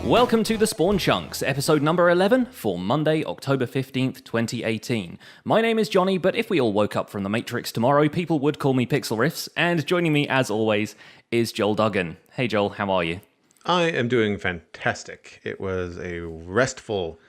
Welcome to the Spawn Chunks, episode number 11 for Monday, October 15th, 2018. My name is Johnny, but if we all woke up from the Matrix tomorrow, people would call me Pixel Riffs, and joining me, as always, is Joel Duggan. Hey Joel, how are you? I am doing fantastic. It was a restful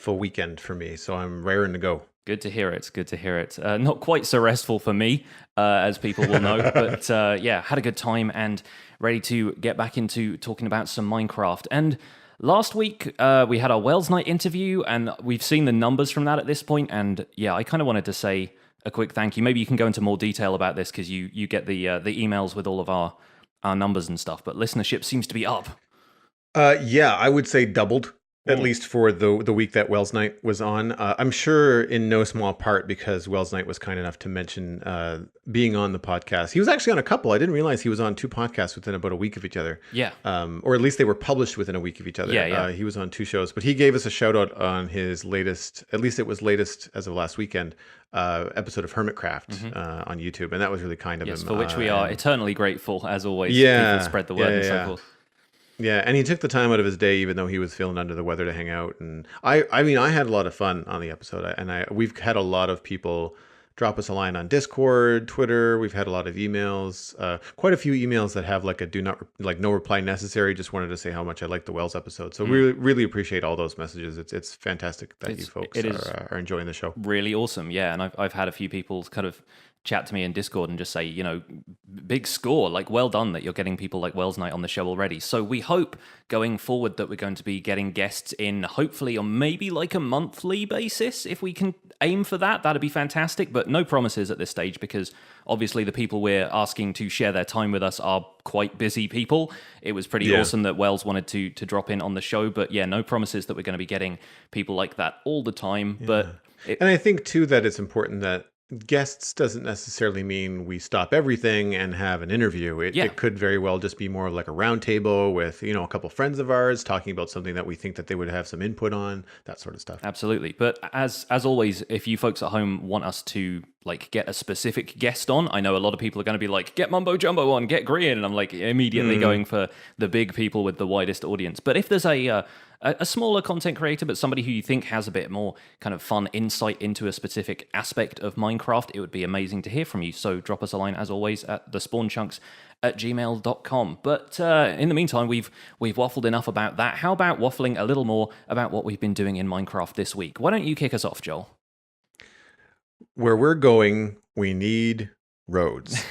weekend for me, so I'm raring to go. Good to hear it, good to hear it. Not quite so restful for me, as people will know, but yeah, had a good time and ready to get back into talking about some Minecraft. And last week, we had our Wells Night interview, and we've seen the numbers from that at this point, and yeah, I kind of wanted to say a quick thank you. Maybe you can go into more detail about this, because you get the emails with all of our numbers and stuff, but listenership seems to be up. Yeah, I would say doubled. At least for the week that Wells Night was on. I'm sure in no small part because Wells Night was kind enough to mention being on the podcast. He was actually on a couple. I didn't realize he was on two podcasts within about a week of each other. Yeah. Or at least they were published within a week of each other. Yeah. He was on two shows. But he gave us a shout out on his latest, at least it was latest as of last weekend, episode of Hermitcraft on YouTube. And that was really kind of him. For which we are eternally grateful, as always. Yeah. People spread the word and so forth. Yeah, and he took the time out of his day, even though he was feeling under the weather, to hang out. And I mean, I had a lot of fun on the episode, and we've had a lot of people drop us a line on Discord, Twitter. We've had a lot of emails, quite a few emails that have like a no reply necessary. Just wanted to say how much I liked the Wells episode. So really appreciate all those messages. It's fantastic that you folks are enjoying the show. Really awesome, yeah. And I've had a few people kind of chat to me in Discord and just say, you know, big score, like well done that you're getting people like Wells Night on the show already. So we hope going forward that we're going to be getting guests in hopefully on maybe like a monthly basis. If we can aim for that, that'd be fantastic, but no promises at this stage because obviously the people we're asking to share their time with us are quite busy people. It was pretty awesome that Wells wanted to drop in on the show, but yeah, no promises that we're going to be getting people like that all the time. Yeah. But and I think too that it's important that guests doesn't necessarily mean we stop everything and have an interview. It could very well just be more like a round table with, you know, a couple friends of ours talking about something that we think that they would have some input on, that sort of stuff. Absolutely. But as always, if you folks at home want us to like get a specific guest on, I know a lot of people are going to be like, get Mumbo Jumbo on, get Grian, and I'm like immediately going for the big people with the widest audience. But if there's a smaller content creator, but somebody who you think has a bit more kind of fun insight into a specific aspect of Minecraft, it would be amazing to hear from you. So drop us a line, as always, at thespawnchunks@gmail.com. But in the meantime, we've waffled enough about that. How about waffling a little more about what we've been doing in Minecraft this week? Why don't you kick us off, Joel? Where we're going, we need roads.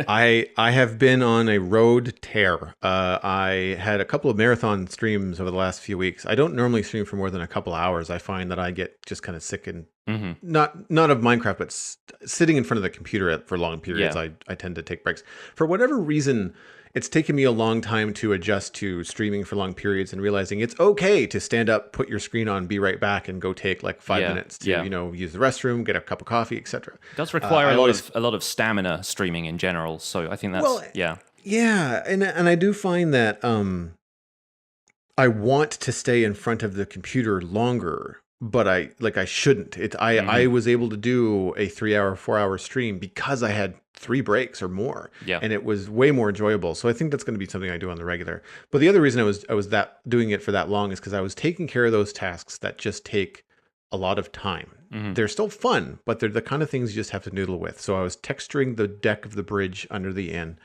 I have been on a road tear. I had a couple of marathon streams over the last few weeks. I don't normally stream for more than a couple hours. I find that I get just kind of sick and not of Minecraft, but sitting in front of the computer for long periods. I tend to take breaks. For whatever reason, it's taken me a long time to adjust to streaming for long periods and realizing it's okay to stand up, put your screen on, be right back, and go take like 5 minutes to use the restroom, get a cup of coffee, etc. It does require a lot of stamina streaming in general. So I think that's and I do find that I want to stay in front of the computer longer. But I shouldn't. I was able to do a 3-hour, 4-hour stream because I had 3 breaks or more, and it was way more enjoyable. So I think that's going to be something I do on the regular. But the other reason I was doing it for that long is because I was taking care of those tasks that just take a lot of time. They're still fun, but they're the kind of things you just have to noodle with. So I was texturing the deck of the bridge under the inn.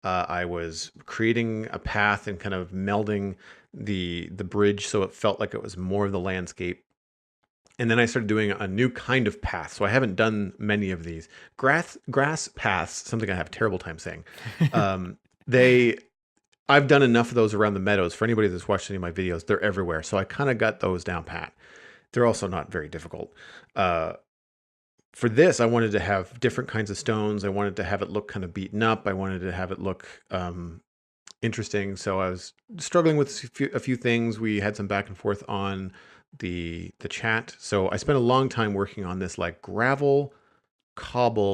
I was creating a path and kind of melding the bridge so it felt like it was more of the landscape. And then I started doing a new kind of path. So I haven't done many of these. Grass paths, something I have a terrible time saying. I've done enough of those around the meadows. For anybody that's watched any of my videos, they're everywhere. So I kind of got those down pat. They're also not very difficult. For this, I wanted to have different kinds of stones. I wanted to have it look kind of beaten up. I wanted to have it look interesting. So I was struggling with a few things. We had some back and forth on the chat. So I spent a long time working on this like gravel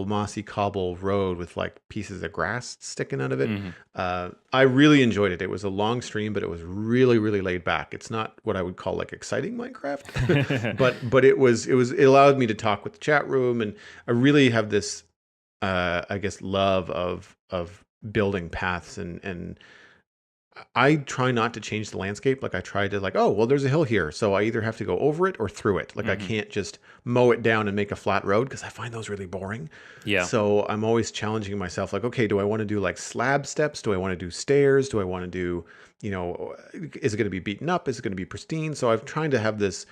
mossy cobble road with like pieces of grass sticking out of it. I really enjoyed it. It was a long stream, but it was really, really laid back. It's not what I would call like exciting Minecraft, but it allowed me to talk with the chat room, and I really have this I guess love of building paths and I try not to change the landscape. Like I try to like, oh, well, there's a hill here. So I either have to go over it or through it. Like I can't just mow it down and make a flat road because I find those really boring. Yeah. So I'm always challenging myself like, okay, do I want to do like slab steps? Do I want to do stairs? Do I want to do, is it going to be beaten up? Is it going to be pristine? So I'm trying to have this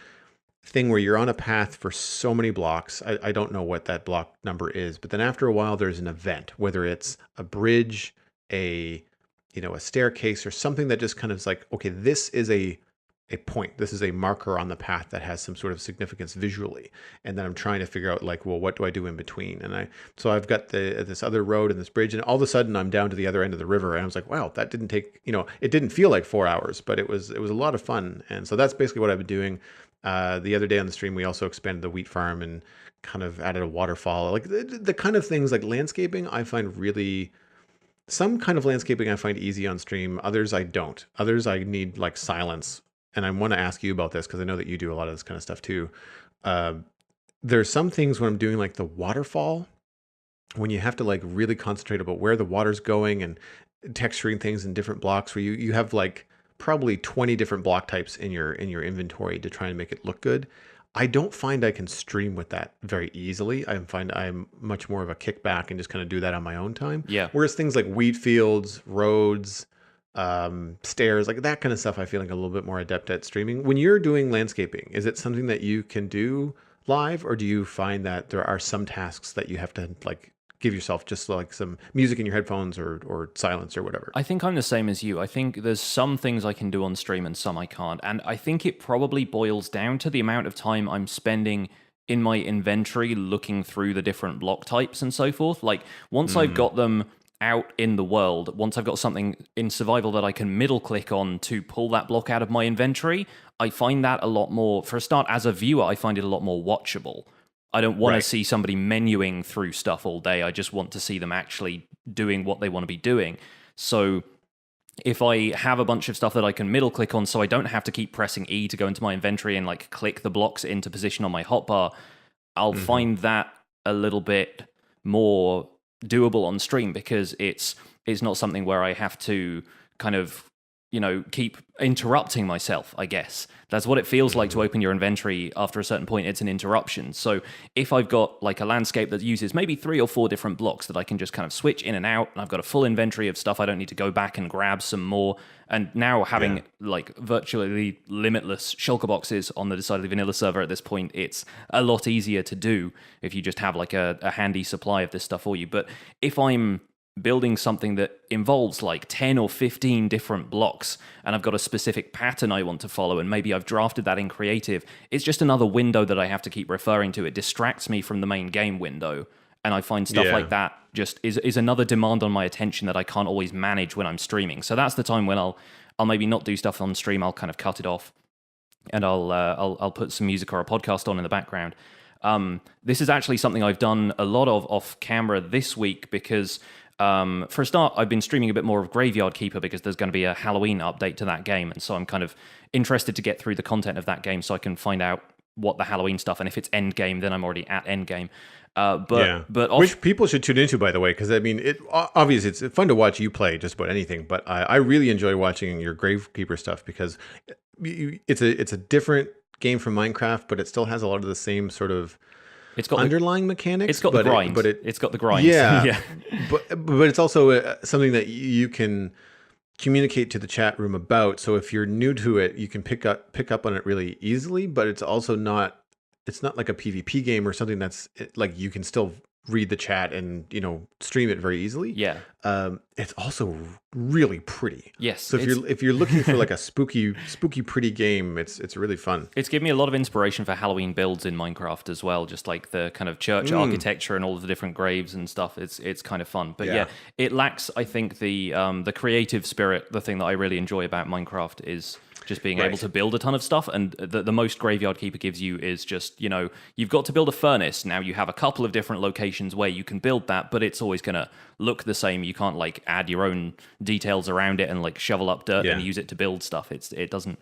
thing where you're on a path for so many blocks. I don't know what that block number is, but then after a while, there's an event, whether it's a bridge, a staircase or something that just kind of is like, okay, this is a point. This is a marker on the path that has some sort of significance visually. And then I'm trying to figure out like, well, what do I do in between? So I've got this other road and this bridge, and all of a sudden I'm down to the other end of the river. And I was like, wow, that didn't take, it didn't feel like 4 hours, but it was a lot of fun. And so that's basically what I've been doing. The other day on the stream, we also expanded the wheat farm and kind of added a waterfall. Like the kind of things like landscaping, I find really, some kind of landscaping I find easy on stream. Others I don't. Others I need like silence. And I want to ask you about this because I know that you do a lot of this kind of stuff too. Uh, there's some things when I'm doing like the waterfall, when you have to like really concentrate about where the water's going and texturing things in different blocks, where you have like probably 20 different block types in your inventory to try and make it look good. I don't find I can stream with that very easily. I find I'm much more of a kickback and just kind of do that on my own time. Yeah. Whereas things like wheat fields, roads, stairs, like that kind of stuff, I feel like a little bit more adept at streaming. When you're doing landscaping, is it something that you can do live, or do you find that there are some tasks that you have to like give yourself just like some music in your headphones or silence or whatever? I think I'm the same as you. I think there's some things I can do on stream and some I can't. And I think it probably boils down to the amount of time I'm spending in my inventory looking through the different block types and so forth. Like, once I've got them out in the world, once I've got something in survival that I can middle click on to pull that block out of my inventory, I find that a lot more, for a start, as a viewer, I find it a lot more watchable. I don't want to see somebody menuing through stuff all day. I just want to see them actually doing what they want to be doing. So if I have a bunch of stuff that I can middle click on so I don't have to keep pressing E to go into my inventory and like click the blocks into position on my hotbar, I'll find that a little bit more doable on stream, because it's not something where I have to kind of keep interrupting myself, I guess. That's what it feels like to open your inventory after a certain point. It's an interruption. So if I've got like a landscape that uses maybe 3 or 4 different blocks that I can just kind of switch in and out, and I've got a full inventory of stuff, I don't need to go back and grab some more. And now having like virtually limitless shulker boxes on the Decidedly Vanilla server at this point, it's a lot easier to do if you just have like a handy supply of this stuff for you. But if I'm building something that involves like 10 or 15 different blocks, and I've got a specific pattern I want to follow, and maybe I've drafted that in creative, it's just another window that I have to keep referring to. It distracts me from the main game window, and I find stuff like that just is another demand on my attention that I can't always manage when I'm streaming. So that's the time when I'll maybe not do stuff on stream. I'll kind of cut it off, and I'll put some music or a podcast on in the background. This is actually something I've done a lot of off camera this week, because for a start, I've been streaming a bit more of Graveyard Keeper because there's going to be a Halloween update to that game, and so I'm kind of interested to get through the content of that game so I can find out what the Halloween stuff, and if it's end game, then I'm already at end game. But which people should tune into, by the way, because I mean, obviously it's fun to watch you play just about anything, but I really enjoy watching your Gravekeeper stuff, because it's a different game from Minecraft, but it still has a lot of the same sort of underlying mechanics. It's got the grind. It's got the grind. Yeah, but it's also something that you can communicate to the chat room about. So if you're new to it, you can pick up on it really easily. But it's also not. It's not like a PvP game or something that's like you can still read the chat and stream it very easily. Yeah. It's also really pretty. Yes. So if you're looking for like a spooky pretty game, it's really fun. It's given me a lot of inspiration for Halloween builds in Minecraft as well, just like the kind of church architecture and all of the different graves and stuff. It's kind of fun. But yeah, it lacks, I think, the creative spirit. The thing that I really enjoy about Minecraft is just being able to build a ton of stuff, and the most Graveyard Keeper gives you is just, you've got to build a furnace. Now you have a couple of different locations where you can build that, but it's always going to look the same. You can't like add your own details around it and like shovel up dirt and use it to build stuff. It doesn't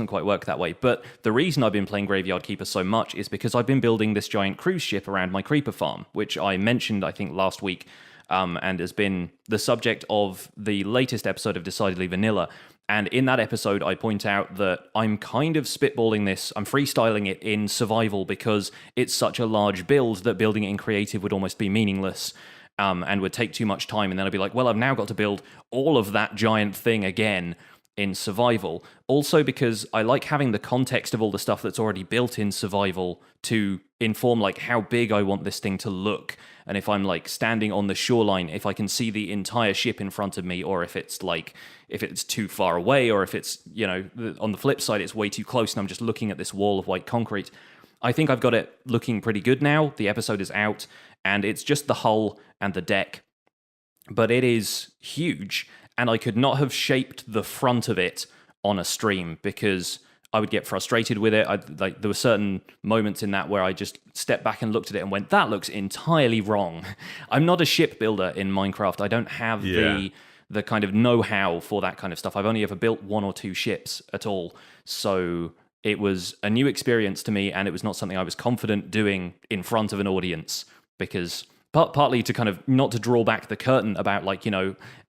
quite work that way. But the reason I've been playing Graveyard Keeper so much is because I've been building this giant cruise ship around my creeper farm, which I mentioned, I think, last week. and has been the subject of the latest episode of Decidedly Vanilla. And in that episode, I point out that I'm kind of spitballing this, I'm freestyling it in survival because it's such a large build that building it in creative would almost be meaningless. And would take too much time, and then I'd be like, well, I've now got to build all of that giant thing again in survival. Also because I like having the context of all the stuff that's already built in survival to inform like how big I want this thing to look. And if I'm like standing on the shoreline, if I can see the entire ship in front of me, or if it's too far away, or if it's, on the flip side, it's way too close and I'm just looking at this wall of white concrete. I think I've got it looking pretty good now. The episode is out, and it's just the hull and the deck. But it is huge, and I could not have shaped the front of it on a stream because I would get frustrated with it. There were certain moments in that where I just stepped back and looked at it and went, that looks entirely wrong. I'm not a shipbuilder in Minecraft. I don't have the kind of know-how for that kind of stuff. I've only ever built 1 or 2 ships at all. So it was a new experience to me, and it was not something I was confident doing in front of an audience because partly to kind of not to draw back the curtain about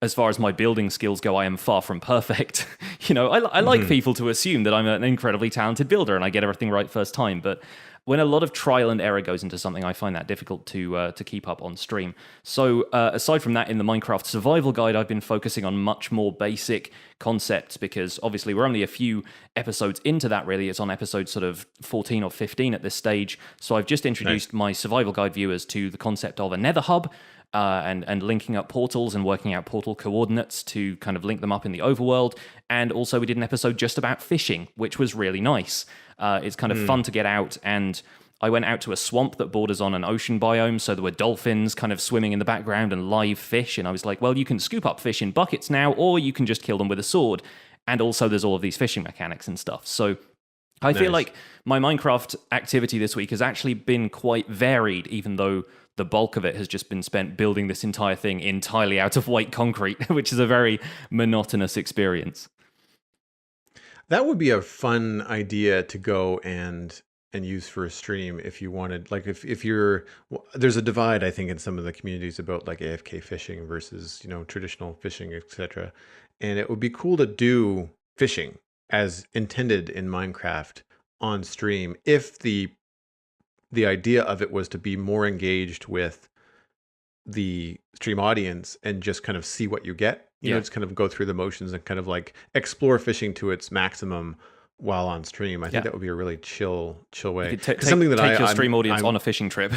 as far as my building skills go, I am far from perfect. I like people to assume that I'm an incredibly talented builder and I get everything right first time, but when a lot of trial and error goes into something, I find that difficult to keep up on stream. So aside from that, in the Minecraft survival guide, I've been focusing on much more basic concepts because obviously we're only a few episodes into that, really. It's on episode sort of 14 or 15 at this stage. So I've just introduced my survival guide viewers to the concept of a nether hub, and linking up portals and working out portal coordinates to kind of link them up in the overworld. And also we did an episode just about fishing, which was really nice. It's kind of fun to get out, and I went out to a swamp that borders on an ocean biome, so there were dolphins kind of swimming in the background and live fish, and I was like, well, you can scoop up fish in buckets now, or you can just kill them with a sword. And also there's all of these fishing mechanics and stuff. So I feel like my Minecraft activity this week has actually been quite varied, even though the bulk of it has just been spent building this entire thing entirely out of white concrete, which is a very monotonous experience. That would be a fun idea to go and use for a stream if you wanted. Like if you're, there's a divide, I think, in some of the communities about like AFK fishing versus, traditional fishing, etc. And it would be cool to do fishing as intended in Minecraft on stream if the idea of it was to be more engaged with the stream audience and just kind of see what you get. Just kind of go through the motions and kind of like explore fishing to its maximum while on stream. I think that would be a really chill way. You could something that take your stream audience on a fishing trip.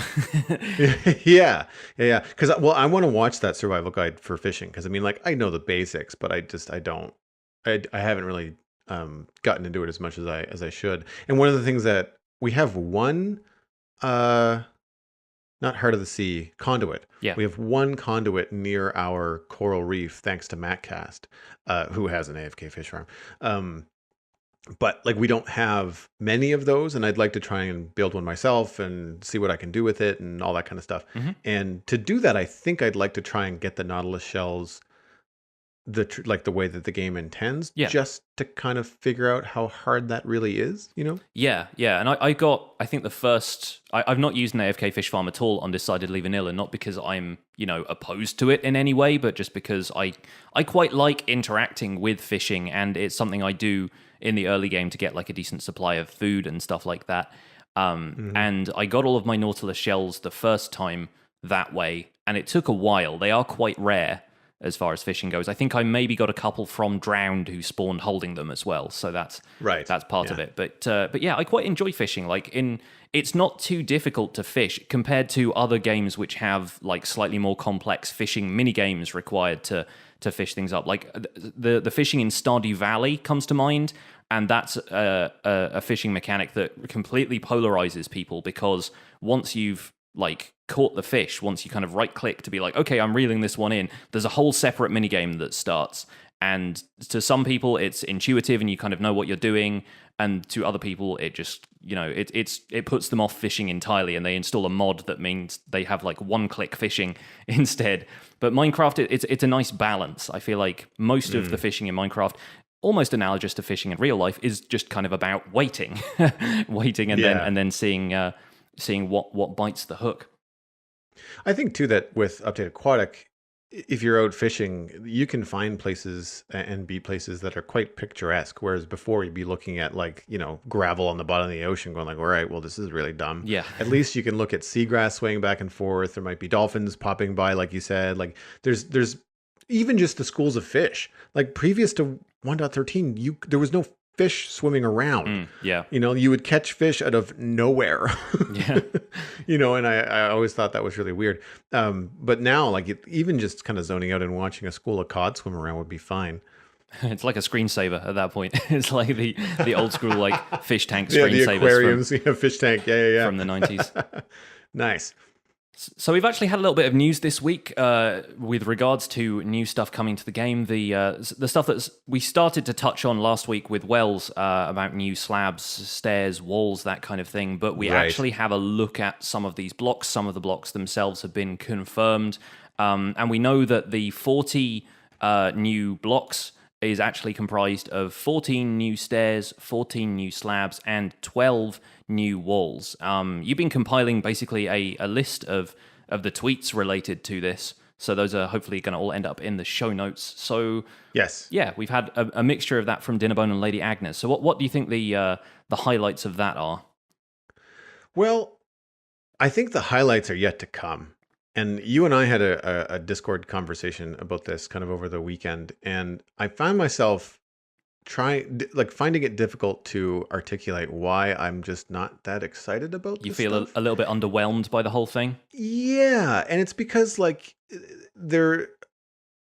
Yeah. Because I want to watch that survival guide for fishing. Because I know the basics, but I haven't really gotten into it as much as I should. And one of the things that we have one. Not Heart of the Sea, conduit. Yeah. We have one conduit near our coral reef, thanks to MattCast, who has an AFK fish farm. But we don't have many of those, and I'd like to try and build one myself and see what I can do with it and all that kind of stuff. Mm-hmm. And to do that, I think I'd like to try and get the Nautilus shells the way that the game intends, just to kind of figure out how hard that really is, Yeah. And I think the first, I've not used an AFK fish farm at all on Decidedly Vanilla, not because I'm, opposed to it in any way, but just because I quite like interacting with fishing, and it's something I do in the early game to get like a decent supply of food and stuff like that. And I got all of my Nautilus shells the first time that way, and it took a while. They are quite rare as far as fishing goes. I think I maybe got a couple from Drowned who spawned holding them as well, so that's part of it. But yeah, I quite enjoy fishing. It's not too difficult to fish compared to other games which have like slightly more complex fishing mini games required to fish things up. Like the fishing in Stardew Valley comes to mind, and that's a fishing mechanic that completely polarizes people, because once you've caught the fish, once you kind of right click to be like, okay, I'm reeling this one in, there's a whole separate minigame that starts. And to some people it's intuitive and you kind of know what you're doing, and to other people it just, it puts them off fishing entirely, and they install a mod that means they have one click fishing instead. But Minecraft, it's a nice balance. I feel like most of the fishing in Minecraft, almost analogous to fishing in real life, is just kind of about waiting and then seeing what bites the hook. I think too that with Update Aquatic, if you're out fishing, you can find places and be places that are quite picturesque. Whereas before you'd be looking at like, gravel on the bottom of the ocean going like, all right, well, this is really dumb. Yeah. At least you can look at seagrass swaying back and forth. There might be dolphins popping by, like you said. Like there's even just the schools of fish. Like previous to 1.13, there was no fish swimming around. Yeah. You would catch fish out of nowhere. Yeah. And I always thought that was really weird. But now, like even just kind of zoning out and watching a school of cod swim around would be fine. It's like a screensaver at that point. It's like the old school like fish tank Yeah, the screensavers aquariums, fish tank. Yeah. from the 90s. Nice. So we've actually had a little bit of news this week with regards to new stuff coming to the game. The stuff that we started to touch on last week with Wells about new slabs, stairs, walls, that kind of thing. But we actually have a look at some of these blocks. Some of the blocks themselves have been confirmed. And we know that the 40 new blocks is actually comprised of 14 new stairs, 14 new slabs, and 12 new walls. You've been compiling basically a list of the tweets related to this, so those are hopefully going to all end up in the show notes. So yes, yeah, we've had a mixture of that from Dinnerbone and Lady Agnes. So what do you think the highlights of that are? Well, I think the highlights are yet to come. And you and I had a Discord conversation about this kind of over the weekend, and I found myself finding it difficult to articulate why I'm just not that excited about You this feel stuff. a little bit underwhelmed by the whole thing? Yeah, and it's because like they're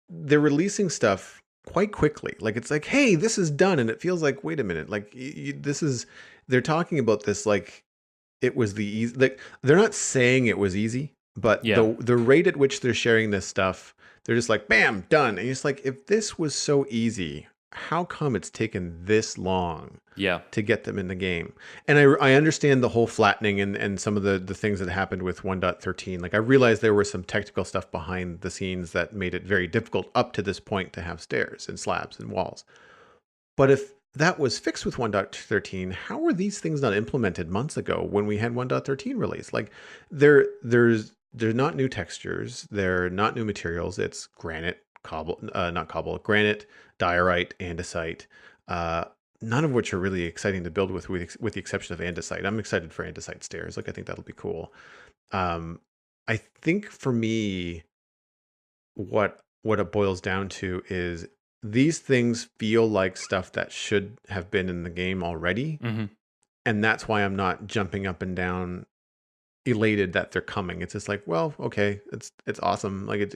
releasing stuff quite quickly. Like it's like, hey, this is done, and it feels like, wait a minute, like they're talking about this like it was the easy. Like they're not saying it was easy. But the rate at which they're sharing this stuff, they're just like, bam, done. And it's like, if this was so easy, how come it's taken this long to get them in the game? And I understand the whole flattening and some of the things that happened with 1.13. Like I realized there was some technical stuff behind the scenes that made it very difficult up to this point to have stairs and slabs and walls. But if that was fixed with 1.13, how were these things not implemented months ago when we had 1.13 released? Like they're not new textures. They're not new materials. It's granite, granite, diorite, andesite. None of which are really exciting to build with the exception of andesite. I'm excited for andesite stairs. Like I think that'll be cool. I think for me, what it boils down to is these things feel like stuff that should have been in the game already, and that's why I'm not jumping up and down elated that they're coming. It's just like, well, okay, it's awesome. Like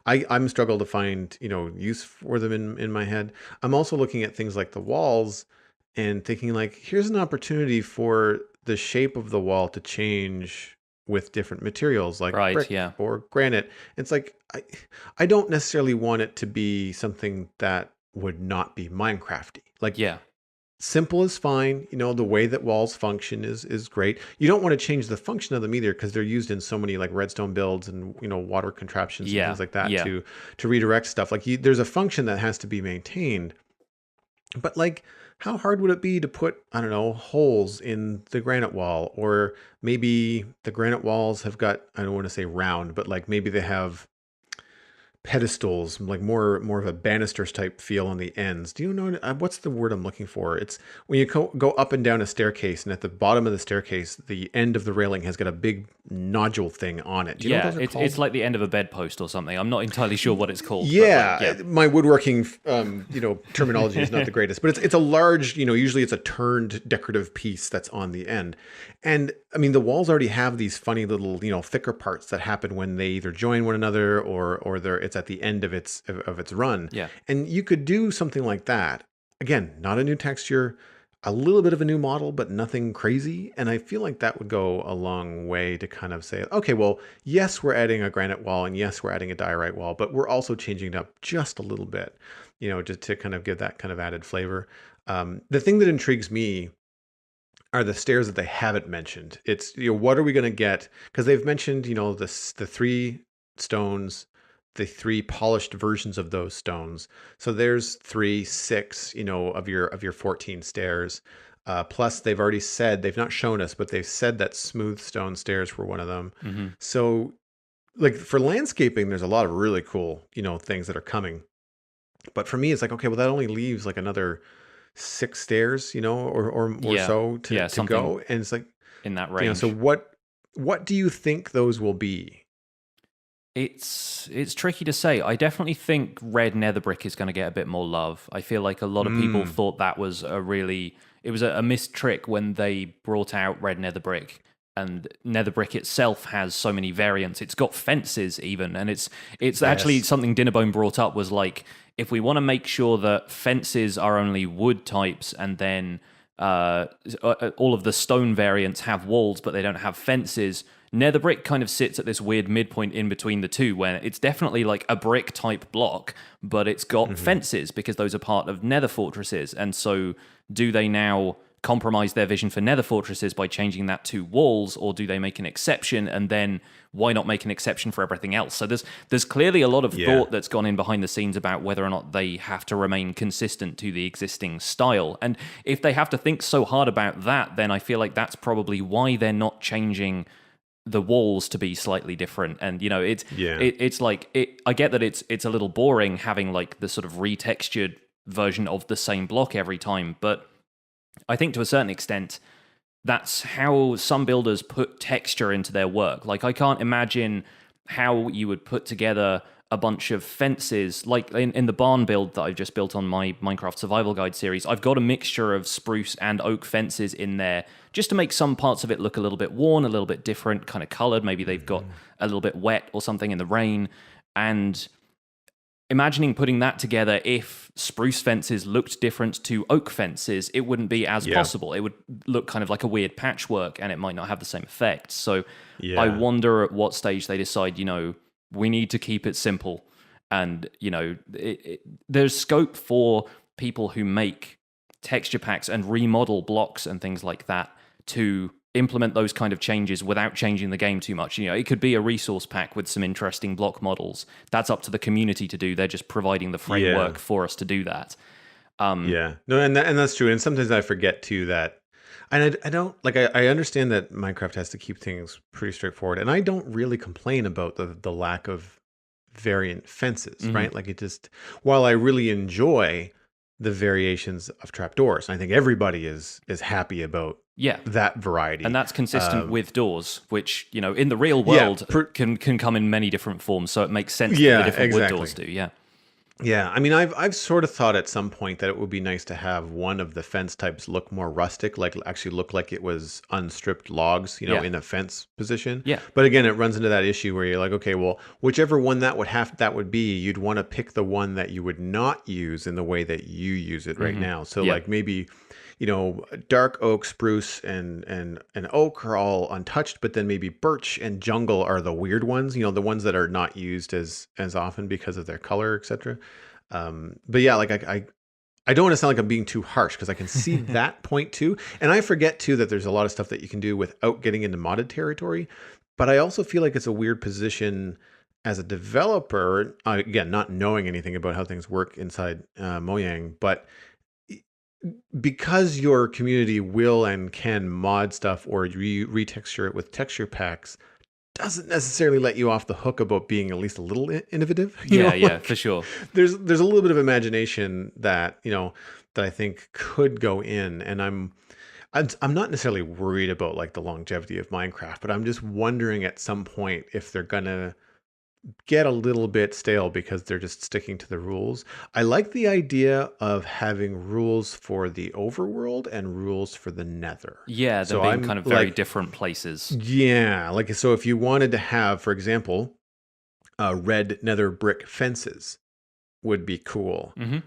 I'm struggle to find use for them in my head. I'm also looking at things like the walls and thinking like, here's an opportunity for the shape of the wall to change with different materials like brick or granite. It's like I don't necessarily want it to be something that would not be Minecrafty. Like simple is fine. The way that walls function is great. You don't want to change the function of them either because they're used in so many like redstone builds and water contraptions and things like that to redirect stuff. Like there's a function that has to be maintained. But like, how hard would it be to put, I don't know, holes in the granite wall? Or maybe the granite walls have got, I don't want to say round, but like maybe they have pedestals, like more of a banisters type feel on the ends. Do you know what's the word I'm looking for? It's when you go up and down a staircase, and at the bottom of the staircase, the end of the railing has got a big nodule thing on it. Do you know what those are called? It's like the end of a bedpost or something. I'm not entirely sure what it's called. My woodworking terminology is not the greatest, but it's a large, usually it's a turned decorative piece that's on the end. And I mean, the walls already have these funny little, thicker parts that happen when they either join one another or it's at the end of its run. Yeah. And you could do something like that. Again, not a new texture, a little bit of a new model, but nothing crazy. And I feel like that would go a long way to kind of say, okay, well, yes, we're adding a granite wall and yes, we're adding a diorite wall, but we're also changing it up just a little bit, just to kind of give that kind of added flavor. The thing that intrigues me are the stairs that they haven't mentioned. It's, what are we going to get? Because they've mentioned, the 3 stones, the 3 polished versions of those stones. So there's 6, of your 14 stairs. Plus they've already said, they've not shown us, but they've said that smooth stone stairs were one of them. So like for landscaping, there's a lot of really cool, things that are coming. But for me, it's like, okay, well, that only leaves like another 6 stairs, or Yeah, so yeah, to something go. And it's like, in that so range. what do you think those will be? It's tricky to say. I definitely think red nether brick is going to get a bit more love. I feel like a lot of people Mm, thought that was it was a missed trick when they brought out red nether brick. And nether brick itself has so many variants. It's got fences even, and it's actually yes. something Dinnerbone brought up was like, if we want to make sure that fences are only wood types, and then all of the stone variants have walls but they don't have fences. Nether brick kind of sits at this weird midpoint in between the two, where it's definitely like a brick type block, but it's got Hmm. fences because those are part of nether fortresses. And so, do they now compromise their vision for nether fortresses by changing that to walls, or do they make an exception? And then why not make an exception for everything else? So there's clearly a lot of Yeah. thought that's gone in behind the scenes about whether or not they have to remain consistent to the existing style. And if they have to think so hard about that, then I feel like that's probably why they're not changing the walls to be slightly different. And Yeah. it's like I get that it's a little boring having like the sort of retextured version of the same block every time, but I think to a certain extent that's how some builders put texture into their work. Like, I can't imagine how you would put together a bunch of fences. Like in the barn build that I've just built on my Minecraft Survival Guide series, I've got a mixture of spruce and oak fences in there just to make some parts of it look a little bit worn, a little bit different, kind of colored. Maybe they've got Hmm. a little bit wet or something in the rain. And imagining putting that together, if spruce fences looked different to oak fences, it wouldn't be as Yeah. possible. It would look kind of like a weird patchwork and it might not have the same effect. So I Yeah. wonder at what stage they decide, we need to keep it simple. And, there's scope for people who make texture packs and remodel blocks and things like that to implement those kind of changes without changing the game too much. It could be a resource pack with some interesting block models. That's up to the community to do. They're just providing the Yeah. framework for us to do that. Yeah. No, and that's true. And sometimes I forget too that, and I don't like, I understand that Minecraft has to keep things pretty straightforward, and I don't really complain about the lack of variant fences, Mhm. right? Like it just, while I really enjoy the variations of trapdoors, I think everybody is happy about Yeah. that variety. And that's consistent Um, with doors, which, in the real yeah, world can come in many different forms. So it makes sense that the yeah, different wood exactly. doors do. Yeah. Yeah, I mean, I've sort of thought at some point that it would be nice to have one of the fence types look more rustic, like actually look like it was unstripped logs, Yeah. in a fence position. Yeah. But again, it runs into that issue where you're like, okay, well, whichever one that would be, you'd want to pick the one that you would not use in the way that you use it right Hmm. now. So Yeah. like maybe, dark oak, spruce, and oak are all untouched, but then maybe birch and jungle are the weird ones, the ones that are not used as often because of their color, etc. But yeah, like I don't want to sound like I'm being too harsh because I can see that point too. And I forget too that there's a lot of stuff that you can do without getting into modded territory. But I also feel like it's a weird position as a developer, again, not knowing anything about how things work inside Mojang, but because your community will and can mod stuff or retexture it with texture packs, doesn't necessarily let you off the hook about being at least a little innovative. Yeah. Yeah. For Like sure. there's a little bit of imagination that that I think could go in, and I'm not necessarily worried about like the longevity of Minecraft, but I'm just wondering at some point if they're gonna get a little bit stale because they're just sticking to the rules. I like the idea of having rules for the overworld and rules for the nether. Yeah. Them So being I'm kind of very like, different places. yeah, like so if you wanted to have, for example, red nether brick fences would be cool. Hmm.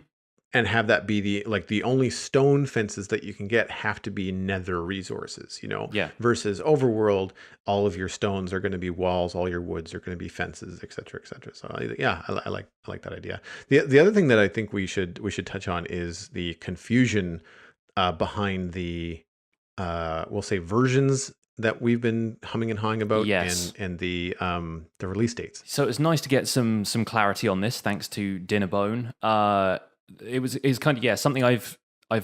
And have that be the only stone fences that you can get have to be nether resources, Yeah. versus overworld, all of your stones are going to be walls, all your woods are going to be fences, et cetera, et cetera. So yeah, I like that idea. The other thing that I think we should touch on is the confusion behind the we'll say versions that we've been humming and hawing about, Yes. and the release dates. So it's nice to get some clarity on this, thanks to Dinnerbone. It's kind of, yeah, something I've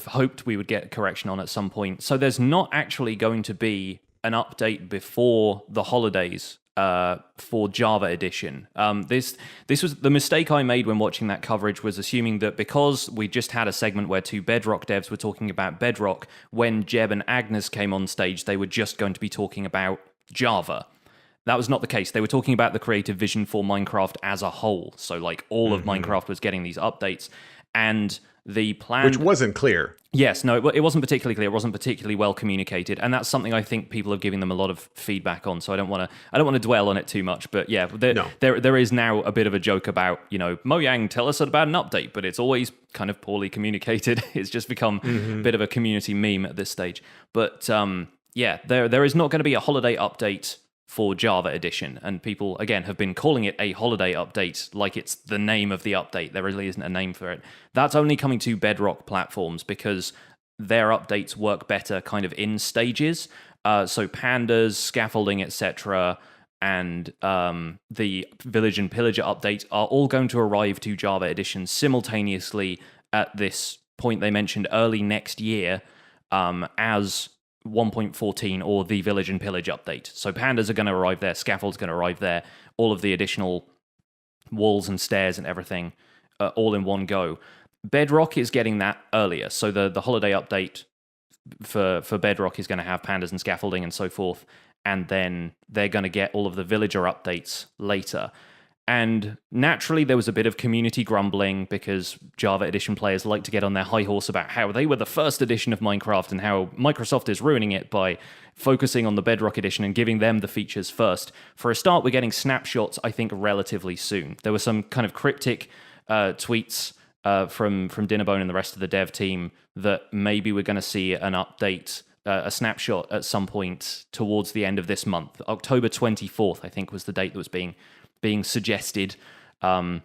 hoped we would get correction on at some point. So there's not actually going to be an update before the holidays for Java Edition. This was the mistake I made when watching that coverage, was assuming that because we just had a segment where two Bedrock devs were talking about Bedrock, when Jeb and Agnes came on stage, they were just going to be talking about Java. That was not the case. They were talking about the creative vision for Minecraft as a whole. So like all of Minecraft was getting these updates, and the plan, which wasn't clear. Yes, no, it wasn't particularly clear. It wasn't particularly well communicated, and that's something I think people are giving them a lot of feedback on. So I don't want to dwell on it too much. But yeah, there is now a bit of a joke about, Mojang, tell us about an update, but it's always kind of poorly communicated. It's just become a bit of a community meme at this stage. But yeah, there is not going to be a holiday update for Java Edition, and people again have been calling it a holiday update like it's the name of the update. There really isn't a name for it. That's only coming to Bedrock platforms because their updates work better kind of in stages. So pandas, scaffolding, etc., and the Village and Pillager update are all going to arrive to Java Edition simultaneously at this point they mentioned early next year, as 1.14 or the Village and Pillage update. So pandas are going to arrive there, scaffold's going to arrive there, all of the additional walls and stairs and everything all in one go. Bedrock is getting that earlier. So the holiday update for Bedrock is going to have pandas and scaffolding and so forth, and then they're going to get all of the villager updates later. And naturally, there was a bit of community grumbling because Java Edition players like to get on their high horse about how they were the first edition of Minecraft and how Microsoft is ruining it by focusing on the Bedrock Edition and giving them the features first. For a start, we're getting snapshots, I think, relatively soon. There were some kind of cryptic tweets from Dinnerbone and the rest of the dev team that maybe we're going to see an update, a snapshot at some point towards the end of this month. October 24th, I think, was the date that was being suggested, but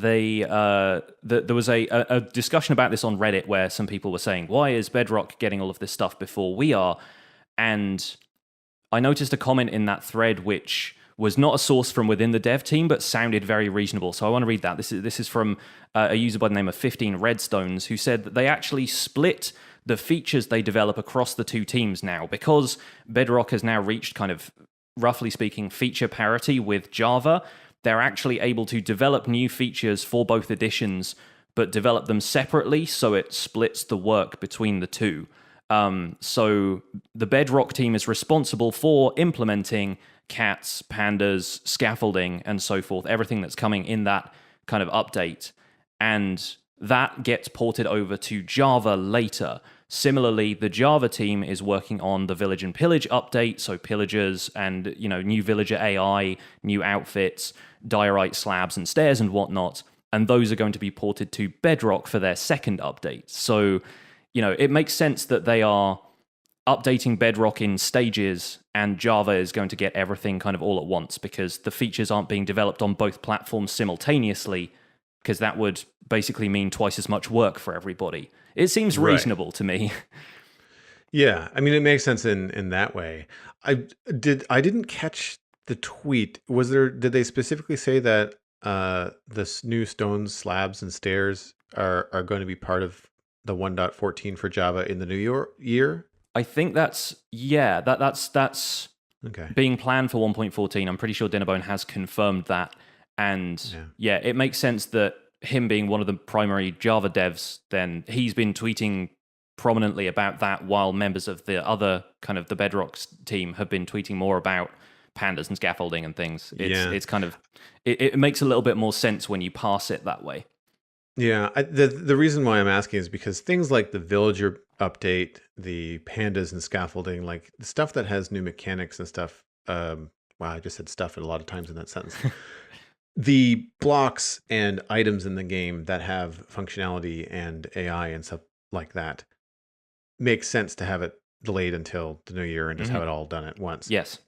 there was a discussion about this on Reddit where some people were saying, why is Bedrock getting all of this stuff before we are? And I noticed a comment in that thread which was not a source from within the dev team, but sounded very reasonable. So I want to read that. This is from a user by the name of 15 Redstones, who said that they actually split the features they develop across the two teams now, because Bedrock has now reached kind of, roughly speaking, feature parity with Java. They're actually able to develop new features for both editions, but develop them separately, so it splits the work between the two. So the Bedrock team is responsible for implementing cats, pandas, scaffolding, and so forth, everything that's coming in that kind of update. And that gets ported over to Java later. Similarly, the Java team is working on the Village and Pillage update, so pillagers and, new villager AI, new outfits, diorite slabs and stairs and whatnot, and those are going to be ported to Bedrock for their second update. So, it makes sense that they are updating Bedrock in stages, and Java is going to get everything kind of all at once, because the features aren't being developed on both platforms simultaneously, because that would basically mean twice as much work for everybody. It seems reasonable to me. Yeah, I mean, it makes sense in that way. I didn't catch the tweet. Did they specifically say that this new stones, slabs, and stairs are going to be part of the 1.14 for Java in the new year? I think that's okay. Being planned for 1.14. I'm pretty sure Dinnerbone has confirmed that. And yeah, it makes sense that him being one of the primary Java devs, then he's been tweeting prominently about that, while members of the other kind of the Bedrock team have been tweeting more about pandas and scaffolding and things. It's kind of, it makes a little bit more sense when you parse it that way. Yeah, the reason why I'm asking is because things like the villager update, the pandas and scaffolding, like the stuff that has new mechanics and stuff. Wow, I just said stuff a lot of times in that sentence. The blocks and items in the game that have functionality and AI and stuff like that makes sense to have it delayed until the new year and just have it all done at once. Yes.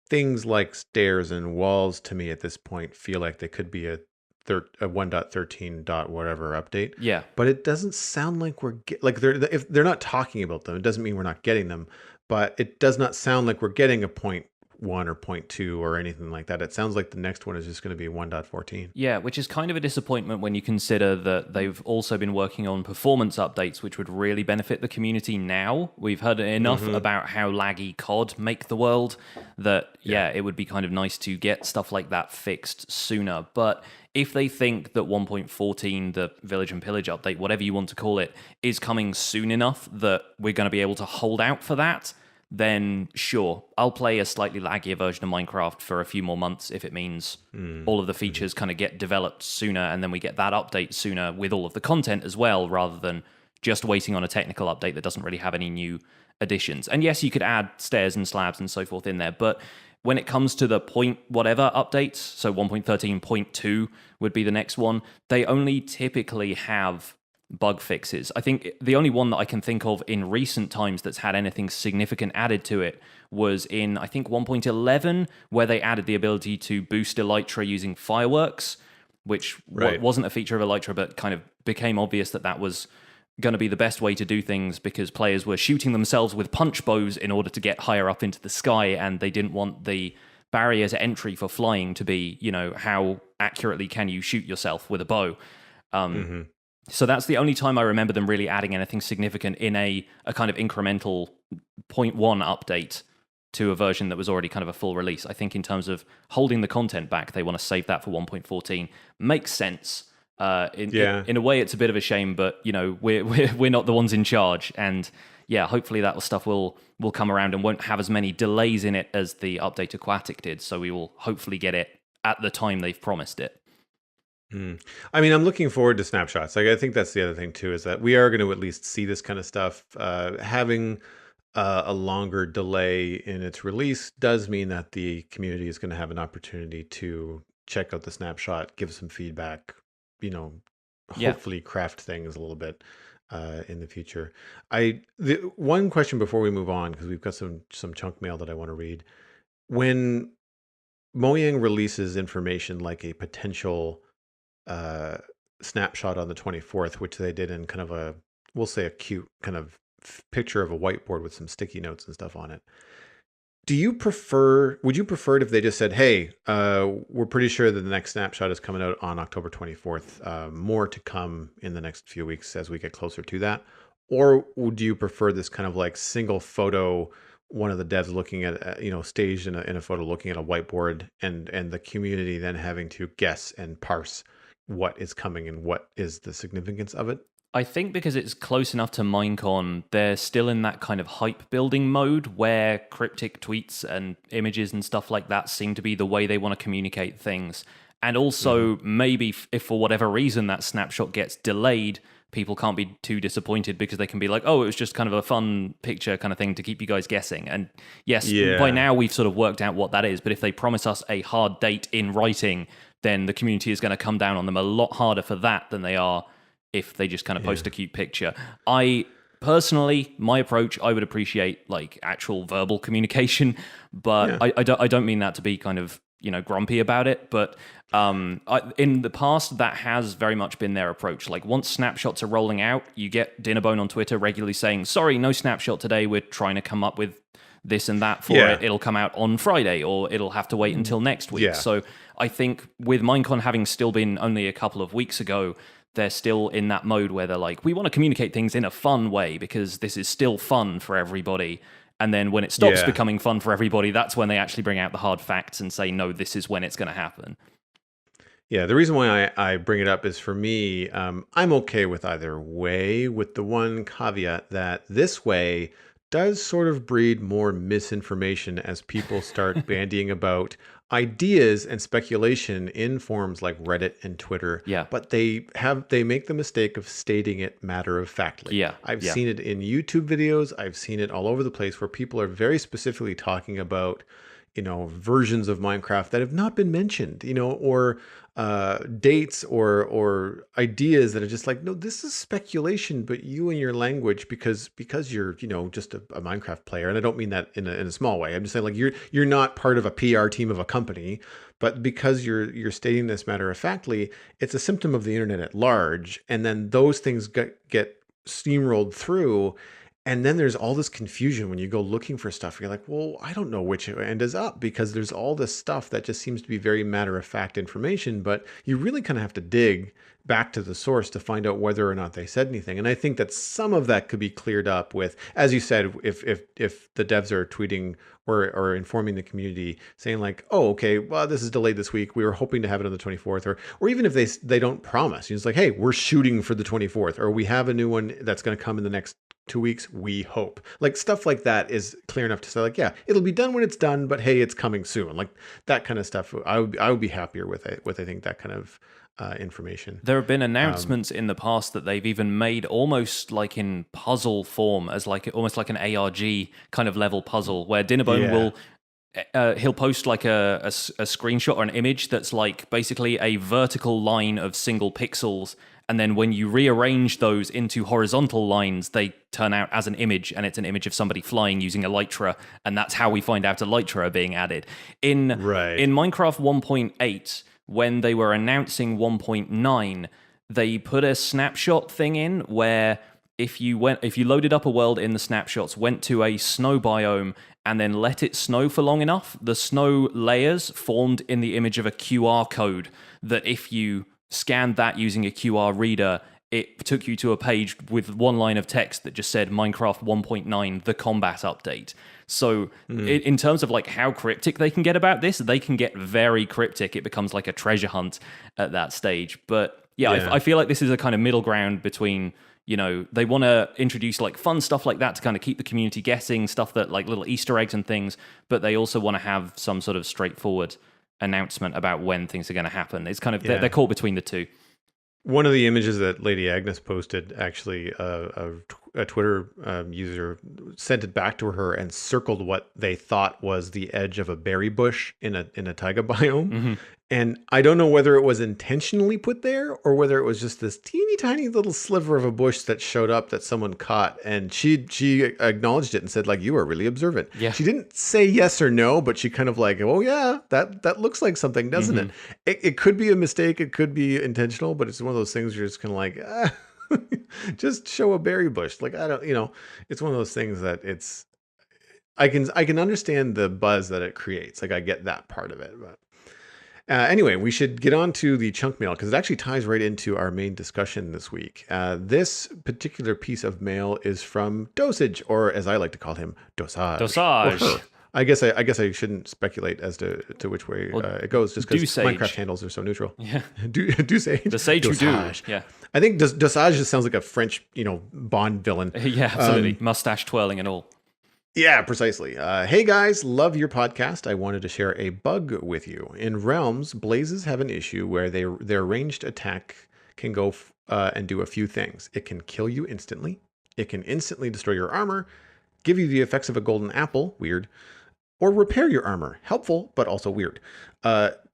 Things like stairs and walls, to me at this point, feel like they could be a 1.13. whatever update. Yeah. But it doesn't sound like if they're not talking about them, it doesn't mean we're not getting them. But it does not sound like we're getting a 0.14 1 or point 2 or anything like that. It sounds like the next one is just going to be 1.14. Yeah, which is kind of a disappointment when you consider that they've also been working on performance updates, which would really benefit the community now. We've heard enough about how laggy COD make the world that, yeah, it would be kind of nice to get stuff like that fixed sooner. But if they think that 1.14, the Village and Pillage update, whatever you want to call it, is coming soon enough that we're going to be able to hold out for that, then sure, I'll play a slightly laggier version of Minecraft for a few more months if it means all of the features kind of get developed sooner and then we get that update sooner with all of the content as well, rather than just waiting on a technical update that doesn't really have any new additions. And yes, you could add stairs and slabs and so forth in there, but when it comes to the point whatever updates, so 1.13.2 would be the next one, they only typically have bug fixes. I think the only one that I can think of in recent times that's had anything significant added to it was in, I think, 1.11, where they added the ability to boost Elytra using fireworks, which wasn't a feature of Elytra, but kind of became obvious that that was going to be the best way to do things because players were shooting themselves with punch bows in order to get higher up into the sky, and they didn't want the barrier to entry for flying to be, how accurately can you shoot yourself with a bow. So that's the only time I remember them really adding anything significant in a kind of incremental 0.1 update to a version that was already kind of a full release. I think in terms of holding the content back, they want to save that for 1.14. Makes sense. In a way, it's a bit of a shame, but we're not the ones in charge, and yeah, hopefully that stuff will come around and won't have as many delays in it as the update Aquatic did. So we will hopefully get it at the time they've promised it. I mean, I'm looking forward to snapshots. Like, I think that's the other thing too, is that we are going to at least see this kind of stuff. Having a longer delay in its release does mean that the community is going to have an opportunity to check out the snapshot, give some feedback, hopefully craft things a little bit in the future. The one question before we move on, because we've got some chunk mail that I want to read. When Mojang releases information like a potential snapshot on the 24th, which they did in kind of we'll say a cute kind of picture of a whiteboard with some sticky notes and stuff on it. Would you prefer it if they just said, hey, we're pretty sure that the next snapshot is coming out on October 24th, more to come in the next few weeks as we get closer to that? Or would you prefer this kind of like single photo, one of the devs looking at, staged in a photo looking at a whiteboard, and the community then having to guess and parse what is coming and what is the significance of it? I think because it's close enough to Minecon, they're still in that kind of hype building mode where cryptic tweets and images and stuff like that seem to be the way they want to communicate things. And also, maybe if for whatever reason that snapshot gets delayed, people can't be too disappointed because they can be like, oh, it was just kind of a fun picture kind of thing to keep you guys guessing. And yes, by now we've sort of worked out what that is. But if they promise us a hard date in writing, then the community is going to come down on them a lot harder for that than they are if they just kind of post a cute picture. Personally, my approach, I would appreciate like actual verbal communication, but I don't mean that to be kind of, grumpy about it. But in the past, that has very much been their approach. Like once snapshots are rolling out, you get Dinnerbone on Twitter regularly saying, sorry, no snapshot today. We're trying to come up with this and that for it. It'll come out on Friday, or it'll have to wait until next week. So I think with Minecon having still been only a couple of weeks ago, they're still in that mode where they're like, we want to communicate things in a fun way because this is still fun for everybody. And then when it stops becoming fun for everybody, that's when they actually bring out the hard facts and say, no, this is when it's going to happen. Yeah, the reason why I bring it up is, for me, I'm okay with either way, with the one caveat that this way does sort of breed more misinformation as people start bandying about ideas and speculation in forums like Reddit and Twitter. But they make the mistake of stating it matter of factly. I've seen it in YouTube videos. I've seen it all over the place where people are very specifically talking about, versions of Minecraft that have not been mentioned, or dates or ideas that are just like, no, this is speculation, but you and your language, because you're, just a Minecraft player. And I don't mean that in a small way. I'm just saying, like, you're not part of a PR team of a company, but because you're stating this matter of factly, it's a symptom of the internet at large. And then those things get steamrolled through. And then there's all this confusion when you go looking for stuff. You're like, well, I don't know which end is up because there's all this stuff that just seems to be very matter of fact information, but you really kind of have to dig back to the source to find out whether or not they said anything. And I think that some of that could be cleared up with, as you said, if the devs are tweeting or informing the community saying like, oh, okay, well, this is delayed this week. We were hoping to have it on the 24th, or even if they don't promise, it's like, hey, we're shooting for the 24th, or we have a new one that's going to come in the next 2 weeks, we hope. Like stuff like that is clear enough to say like, yeah, it'll be done when it's done, but hey, it's coming soon. Like that kind of stuff. I would be happier with it, with I think that kind of information. There have been announcements in the past that they've even made almost like in puzzle form, as like almost like an ARG kind of level puzzle, where Dinnerbone will he'll post like a screenshot or an image that's like basically a vertical line of single pixels, and then when you rearrange those into horizontal lines, they turn out as an image, and it's an image of somebody flying using elytra, and that's how we find out elytra are being added. In Minecraft 1.8, when they were announcing 1.9, they put a snapshot thing in where if you loaded up a world in the snapshots, went to a snow biome, and then let it snow for long enough, the snow layers formed in the image of a QR code that if you scanned that using a QR reader, it took you to a page with one line of text that just said Minecraft 1.9, the combat update. So in terms of like how cryptic they can get about this, they can get very cryptic. It becomes like a treasure hunt at that stage. But yeah. I feel like this is a kind of middle ground between, you know, they want to introduce like fun stuff like that to kind of keep the community guessing, stuff that like little Easter eggs and things, but they also want to have some sort of straightforward announcement about when things are going to happen. It's kind of, they're caught between the two. One of the images that Lady Agnes posted, actually, a Twitter user sent it back to her and circled what they thought was the edge of a berry bush in a taiga biome. Mm-hmm. And I don't know whether it was intentionally put there or whether it was just this teeny tiny little sliver of a bush that showed up that someone caught. And she acknowledged it and said, like, you are really observant. Yeah. She didn't say yes or no, but she kind of like, oh yeah, that looks like something, doesn't it? It could be a mistake. It could be intentional, but it's one of those things you're just kind of like, just show a berry bush. Like, I don't, it's one of those things that I can understand the buzz that it creates. Like I get that part of it, but. Anyway, we should get on to the chunk mail because it actually ties right into our main discussion this week. This particular piece of mail is from Dosage, or as I like to call him, Dosage. Dosage. I guess I shouldn't speculate as to which way it goes, just because Minecraft handles are so neutral. Yeah. Dosage. The sage who do. Yeah. I think Dosage just sounds like a French, Bond villain. Yeah, absolutely. Mustache twirling and all. Yeah, precisely. Hey guys, love your podcast. I wanted to share a bug with you. In Realms, blazes have an issue where their ranged attack can go and do a few things. It can kill you instantly. It can instantly destroy your armor, give you the effects of a golden apple, weird, or repair your armor, helpful, but also weird.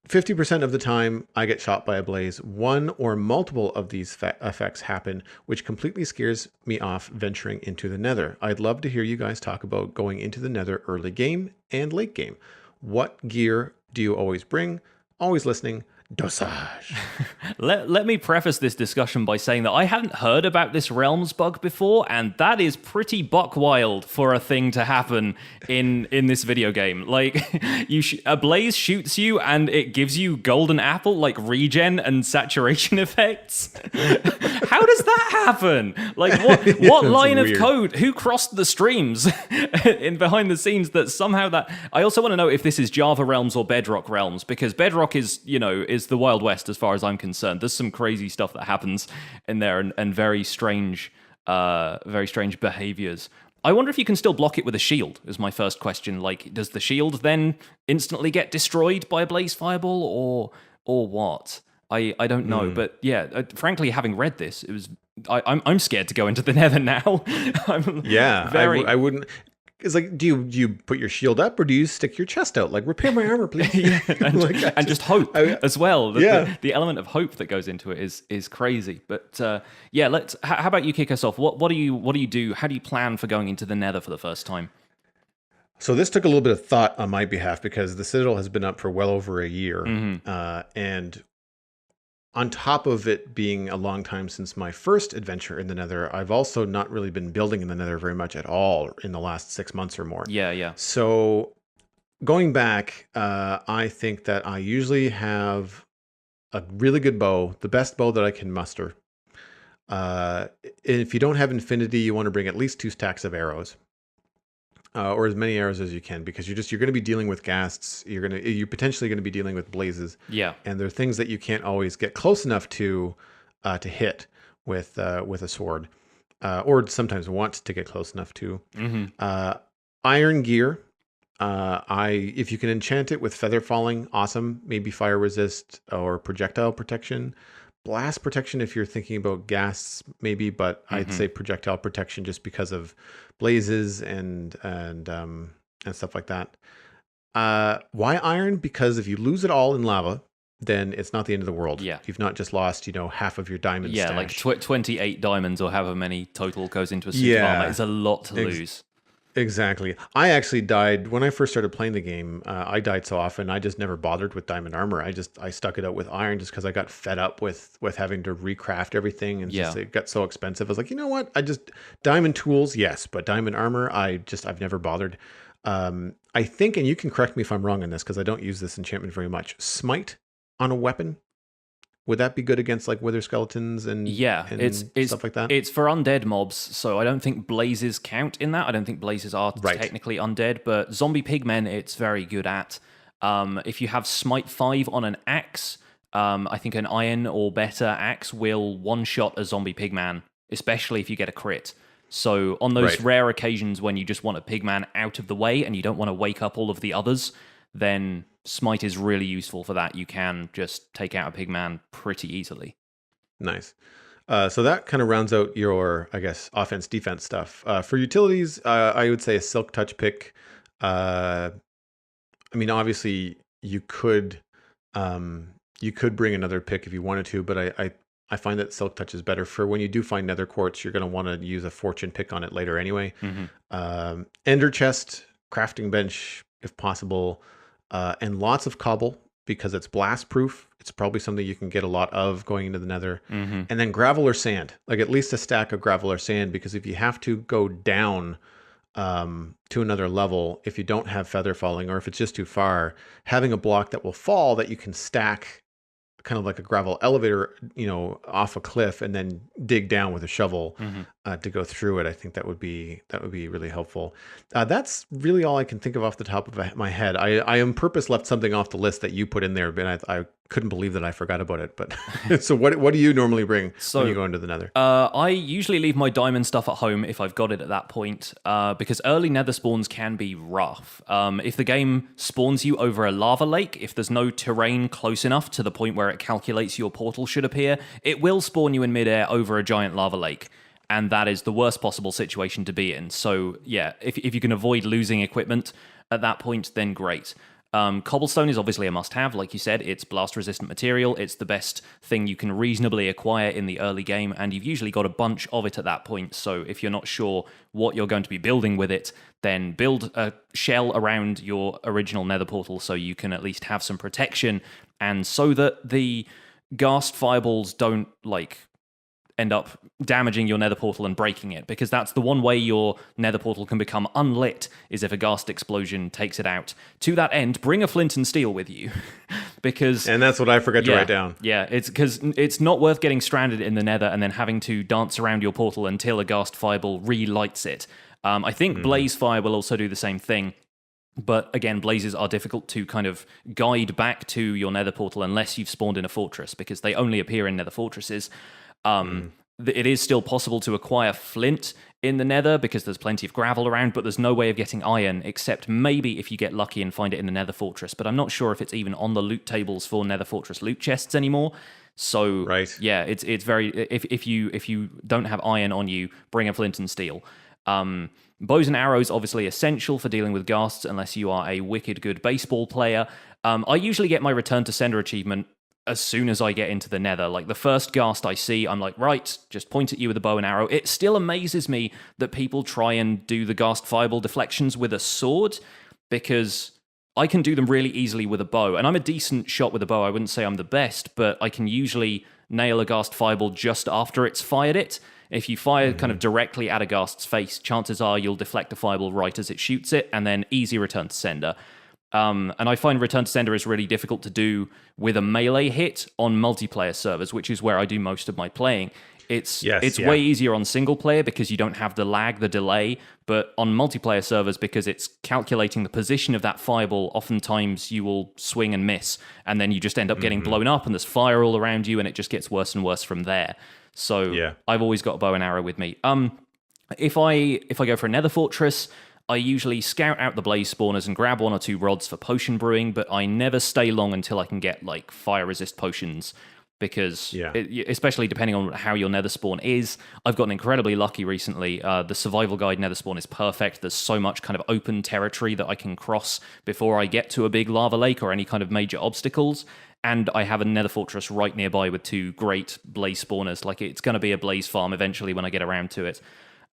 50% of the time I get shot by a blaze, one or multiple of these effects happen, which completely scares me off venturing into the Nether. I'd love to hear you guys talk about going into the Nether early game and late game. What gear do you always bring? Always listening. Dosage. Let me preface this discussion by saying that I hadn't heard about this Realms bug before, and that is pretty buck wild for a thing to happen in this video game. Like, a blaze shoots you and it gives you golden apple, like regen and saturation effects. How does that happen? Like, what line of code? Who crossed the streams in behind the scenes that somehow that... I also want to know if this is Java Realms or Bedrock Realms, because Bedrock is the Wild West as far as I'm concerned. There's some crazy stuff that happens in there and very strange behaviors. I wonder if you can still block it with a shield, is my first question. Like, does the shield then instantly get destroyed by a blaze fireball or what? I don't know, but yeah, frankly, having read this, it was I'm scared to go into the Nether now. I wouldn't. It's like, do you put your shield up or do you stick your chest out? Like, repair my armor, please. and just hope as well. The element of hope that goes into it is crazy. But how about you kick us off? What do you do? How do you plan for going into the Nether for the first time? So this took a little bit of thought on my behalf because the Citadel has been up for well over a year, and on top of it being a long time since my first adventure in the Nether, I've also not really been building in the Nether very much at all in the last 6 months or more. Yeah, yeah. So going back, I think that I usually have a really good bow, the best bow that I can muster. If you don't have infinity, you want to bring at least 2 stacks of arrows. Or as many arrows as you can, because you're going to be dealing with ghasts. You're potentially going to be dealing with blazes. Yeah. And there are things that you can't always get close enough to hit with a sword, or sometimes want to get close enough to. Iron gear. If you can enchant it with feather falling, awesome. Maybe fire resist or projectile protection. Blast protection if you're thinking about ghasts, maybe, but I'd say projectile protection just because of blazes and stuff like that. Why iron? Because if you lose it all in lava, then it's not the end of the world. Yeah. You've not just lost, half of your diamond stash. Like 28 diamonds or however many total goes into a suit of armor. It's a lot to lose. Exactly. I actually died when I first started playing the game. I died so often. I just never bothered with diamond armor. I stuck it out with iron just because I got fed up with having to recraft everything, and it got so expensive. I was like, you know what? Diamond tools, yes, but diamond armor, I've never bothered. I think, and you can correct me if I'm wrong on this because I don't use this enchantment very much. Smite on a weapon. Would that be good against like wither skeletons and stuff like that? It's for undead mobs, so I don't think blazes count in that. I don't think blazes are technically undead, but zombie pigmen it's very good at. If you have Smite 5 on an axe, I think an iron or better axe will one-shot a zombie pigman, especially if you get a crit. So on those rare occasions when you just want a pigman out of the way and you don't want to wake up all of the others, then Smite is really useful for that. You can just take out a pigman pretty easily. Nice. So that kind of rounds out your, I guess, offense, defense stuff. For utilities, I would say a Silk Touch pick. I mean, obviously, you could bring another pick if you wanted to, but I find that Silk Touch is better for when you do find Nether Quartz. You're going to want to use a Fortune pick on it later anyway. Enderchest, crafting bench, if possible, and lots of cobble because it's blast proof. It's probably something you can get a lot of going into the Nether. And then gravel or sand, like at least a stack of gravel or sand, because if you have to go down to another level, if you don't have feather falling or if it's just too far, having a block that will fall that you can stack kind of like a gravel elevator, off a cliff and then dig down with a shovel to go through it. I think that would be really helpful. That's really all I can think of off the top of my head. I on purpose left something off the list that you put in there, but I couldn't believe that I forgot about it. But so what do you normally bring when you go into the Nether? I usually leave my diamond stuff at home if I've got it at that point, because early Nether spawns can be rough. If the game spawns you over a lava lake, if there's no terrain close enough to the point where it calculates your portal should appear, it will spawn you in midair over a giant lava lake. And that is the worst possible situation to be in. So yeah, if you can avoid losing equipment at that point, then great. Cobblestone is obviously a must-have, like you said. It's blast-resistant material. It's the best thing you can reasonably acquire in the early game, and you've usually got a bunch of it at that point. So if you're not sure what you're going to be building with it, then build a shell around your original Nether portal so you can at least have some protection, and so that the ghast fireballs don't end up damaging your Nether portal and breaking it, because that's the one way your Nether portal can become unlit, is if a ghast explosion takes it out. To that end, bring a flint and steel with you, and that's what I forgot to write down. Yeah, it's because it's not worth getting stranded in the Nether and then having to dance around your portal until a ghast fireball relights it. I think blaze fire will also do the same thing. But again, blazes are difficult to kind of guide back to your Nether portal unless you've spawned in a fortress, because they only appear in Nether fortresses. It is still possible to acquire flint in the Nether because there's plenty of gravel around, but there's no way of getting iron except maybe if you get lucky and find it in the Nether fortress. But I'm not sure if it's even on the loot tables for Nether fortress loot chests anymore. So yeah, it's very if you don't have iron on you, bring a flint and steel. Bows and arrows obviously essential for dealing with ghasts unless you are a wicked good baseball player. I usually get my return to sender achievement as soon as I get into the Nether. Like the first ghast I see, I'm like, right, just point at you with a bow and arrow. It still amazes me that people try and do the ghast fireball deflections with a sword, because I can do them really easily with a bow, and I'm a decent shot with a bow. I wouldn't say I'm the best, but I can usually nail a ghast fireball just after it's fired it. If you fire kind of directly at a ghast's face, chances are you'll deflect a fireball right as it shoots it, and then easy return to sender. And I find return to sender is really difficult to do with a melee hit on multiplayer servers, which is where I do most of my playing. It's way easier on single player because you don't have the lag, the delay, but on multiplayer servers, because it's calculating the position of that fireball, oftentimes you will swing and miss, and then you just end up getting blown up, and there's fire all around you, and it just gets worse and worse from there. So I've always got a bow and arrow with me. If I go for a nether fortress, I usually scout out the blaze spawners and grab 1 or 2 rods for potion brewing, but I never stay long until I can get like fire resist potions, because especially depending on how your nether spawn is. I've gotten incredibly lucky recently. The survival guide nether spawn is perfect. There's so much kind of open territory that I can cross before I get to a big lava lake or any kind of major obstacles. And I have a nether fortress right nearby with 2 great blaze spawners. Like, it's going to be a blaze farm eventually when I get around to it.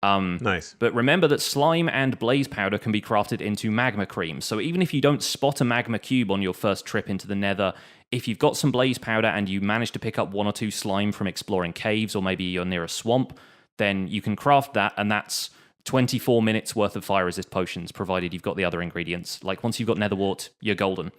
Nice. But remember that slime and blaze powder can be crafted into magma cream. So even if you don't spot a magma cube on your first trip into the nether, if you've got some blaze powder and you manage to pick up 1 or 2 slime from exploring caves, or maybe you're near a swamp, then you can craft that, and that's 24 minutes worth of fire resist potions, provided you've got the other ingredients. Like, once you've got nether wart, you're golden.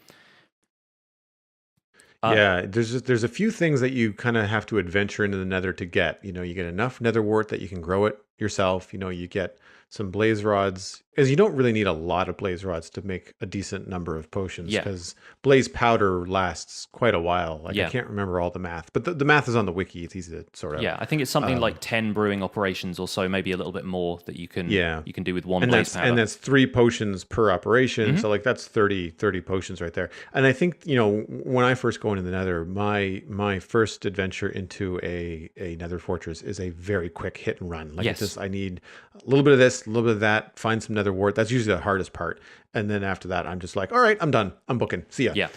There's a few things that you kind of have to adventure into the nether to get. You get enough nether wart that you can grow it yourself. You get some blaze rods, because you don't really need a lot of blaze rods to make a decent number of potions, because blaze powder lasts quite a while. I can't remember all the math, but the math is on the wiki. It's easy to sort out. Yeah, I think it's something like 10 brewing operations or so, maybe a little bit more, that you can do with 1 blaze powder. And that's 3 potions per operation, so like that's 30 potions right there. And I think, when I first go into the nether, my first adventure into a nether fortress is a very quick hit and run. Like, it's just, I need a little bit of this, a little bit of that, find some nether wart. That's usually the hardest part. And then after that, I'm just like, all right, I'm done. I'm booking. See ya. Yeah.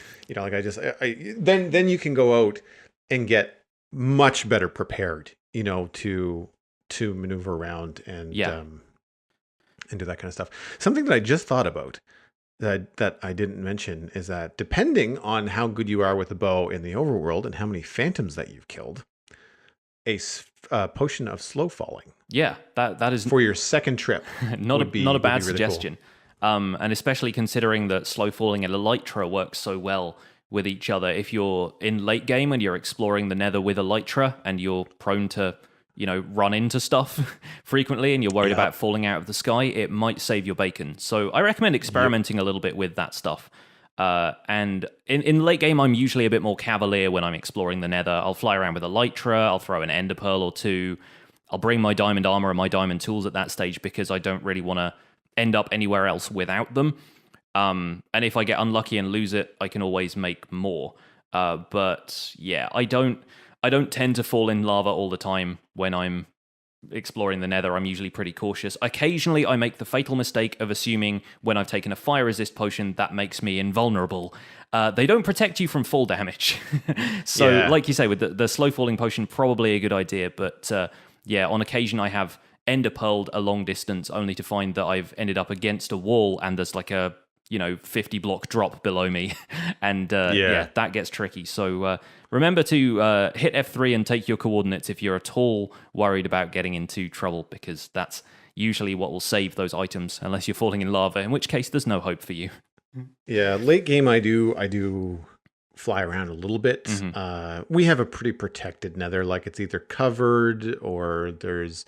Then you can go out and get much better prepared, to maneuver around and do that kind of stuff. Something that I just thought about that I didn't mention is that depending on how good you are with a bow in the overworld and how many phantoms that you've killed, a potion of slow falling. Yeah, that is for your second trip. not a bad really suggestion. Cool. And especially considering that slow falling and elytra work so well with each other. If you're in late game and you're exploring the nether with elytra and you're prone to, run into stuff frequently, and you're worried about falling out of the sky, it might save your bacon. So I recommend experimenting a little bit with that stuff. And in late game, I'm usually a bit more cavalier when I'm exploring the nether. I'll fly around with elytra, I'll throw an ender pearl or 2. I'll bring my diamond armor and my diamond tools at that stage, because I don't really want to end up anywhere else without them. And if I get unlucky and lose it, I can always make more. But yeah, I don't tend to fall in lava all the time when I'm exploring the nether. I'm usually pretty cautious. Occasionally, I make the fatal mistake of assuming when I've taken a fire resist potion, that makes me invulnerable. They don't protect you from fall damage. So, like you say, with the slow falling potion, probably a good idea. But on occasion, I have ender pearled a long distance, only to find that I've ended up against a wall and there's like a 50 block drop below me. And that gets tricky. So remember to hit F3 and take your coordinates if you're at all worried about getting into trouble, because that's usually what will save those items, unless you're falling in lava, in which case there's no hope for you. Yeah, late game I do fly around a little bit. We have a pretty protected nether, like it's either covered or there's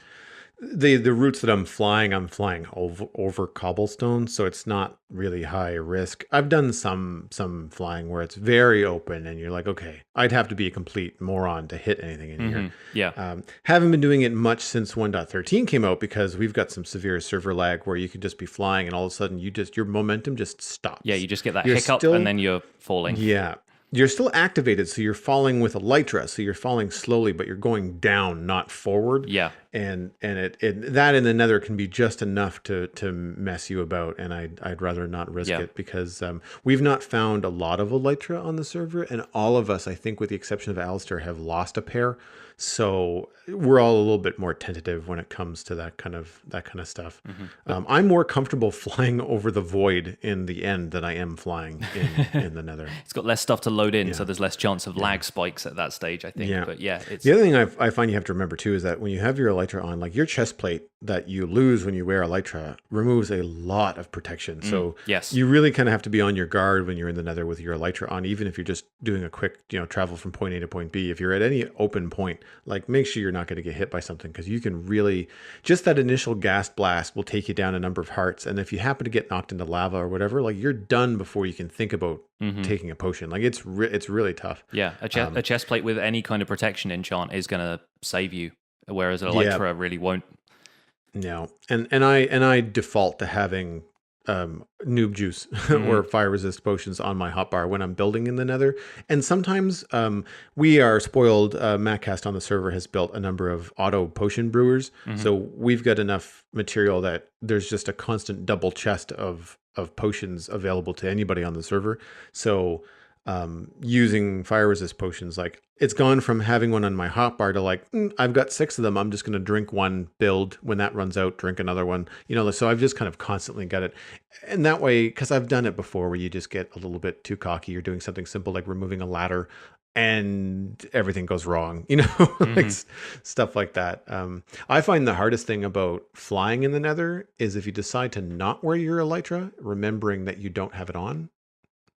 the routes that I'm flying over cobblestone, so it's not really high risk. I've done some flying where it's very open and you're like, okay, I'd have to be a complete moron to hit anything in here. Yeah. Haven't been doing it much since 1.13 came out, because we've got some severe server lag where you could just be flying and all of a sudden your momentum just stops. Yeah, you just get that hiccup and then you're falling. Yeah. You're still activated, so you're falling with elytra, so you're falling slowly, but you're going down, not forward. Yeah. And it that in the Nether can be just enough to mess you about, and I'd rather not risk Yeah. it because we've not found a lot of elytra on the server, and all of us, I think, with the exception of Alistair, have lost a pair. So we're all a little bit more tentative when it comes to that kind of stuff. I'm more comfortable flying over the void in the end than I am flying in the Nether. It's got less stuff to load in, so there's less chance of lag spikes at that stage, I think. Yeah. But yeah, it's The other thing I find you have to remember too is that when you have your elytra on, like your chest plate that you lose when you wear elytra removes a lot of protection. So yes. you really kind of have to be on your guard when you're in the Nether with your elytra on, even if you're just doing a quick, travel from point A to point B. If you're at any open point, like make sure you're not going to get hit by something, because you can really, just that initial gas blast will take you down a number of hearts. And if you happen to get knocked into lava or whatever, like you're done before you can think about taking a potion. Like it's really tough. Yeah, a chest plate with any kind of protection enchant is going to save you, whereas an elytra really won't. No, and I default to having noob juice or fire resist potions on my hotbar when I'm building in the Nether. And sometimes we are spoiled. Mattcast on the server has built a number of auto potion brewers, so we've got enough material that there's just a constant double chest of potions available to anybody on the server. So using fire resist potions, like it's gone from having one on my hotbar to like, I've got 6 of them. I'm just going to drink one, build. When that runs out, drink another one. So I've just kind of constantly got it. And that way, because I've done it before where you just get a little bit too cocky. You're doing something simple like removing a ladder and everything goes wrong, like stuff like that. I find the hardest thing about flying in the Nether is if you decide to not wear your elytra, remembering that you don't have it on.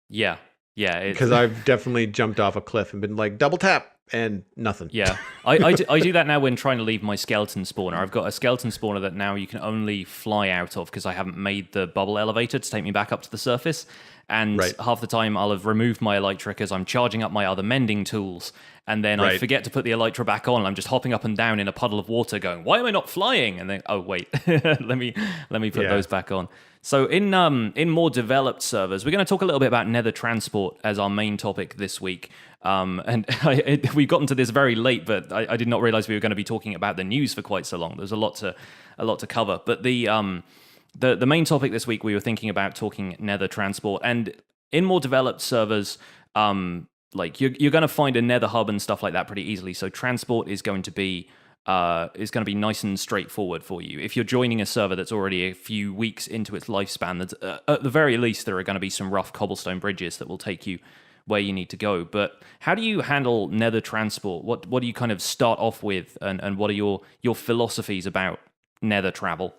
Yeah. Yeah, because I've definitely jumped off a cliff and been like double tap and nothing. Yeah, I do that now when trying to leave my skeleton spawner. I've got a skeleton spawner that now you can only fly out of because I haven't made the bubble elevator to take me back up to the surface. And half the time I'll have removed my elytra because I'm charging up my other mending tools. And then I forget to put the elytra back on. I'm just hopping up and down in a puddle of water going, why am I not flying? And then, oh, wait, let me put those back on. So in more developed servers, we're going to talk a little bit about Nether Transport as our main topic this week. And we've gotten to this very late, but I did not realize we were going to be talking about the news for quite so long. There's a lot to cover. But the main topic this week, we were thinking about talking Nether Transport. And in more developed servers, like you're going to find a Nether hub and stuff like that pretty easily. So transport is going to be nice and straightforward for you. If you're joining a server that's already a few weeks into its lifespan, that's, at the very least, there are going to be some rough cobblestone bridges that will take you where you need to go. But how do you handle Nether Transport? What do you kind of start off with, and what are your philosophies about Nether travel?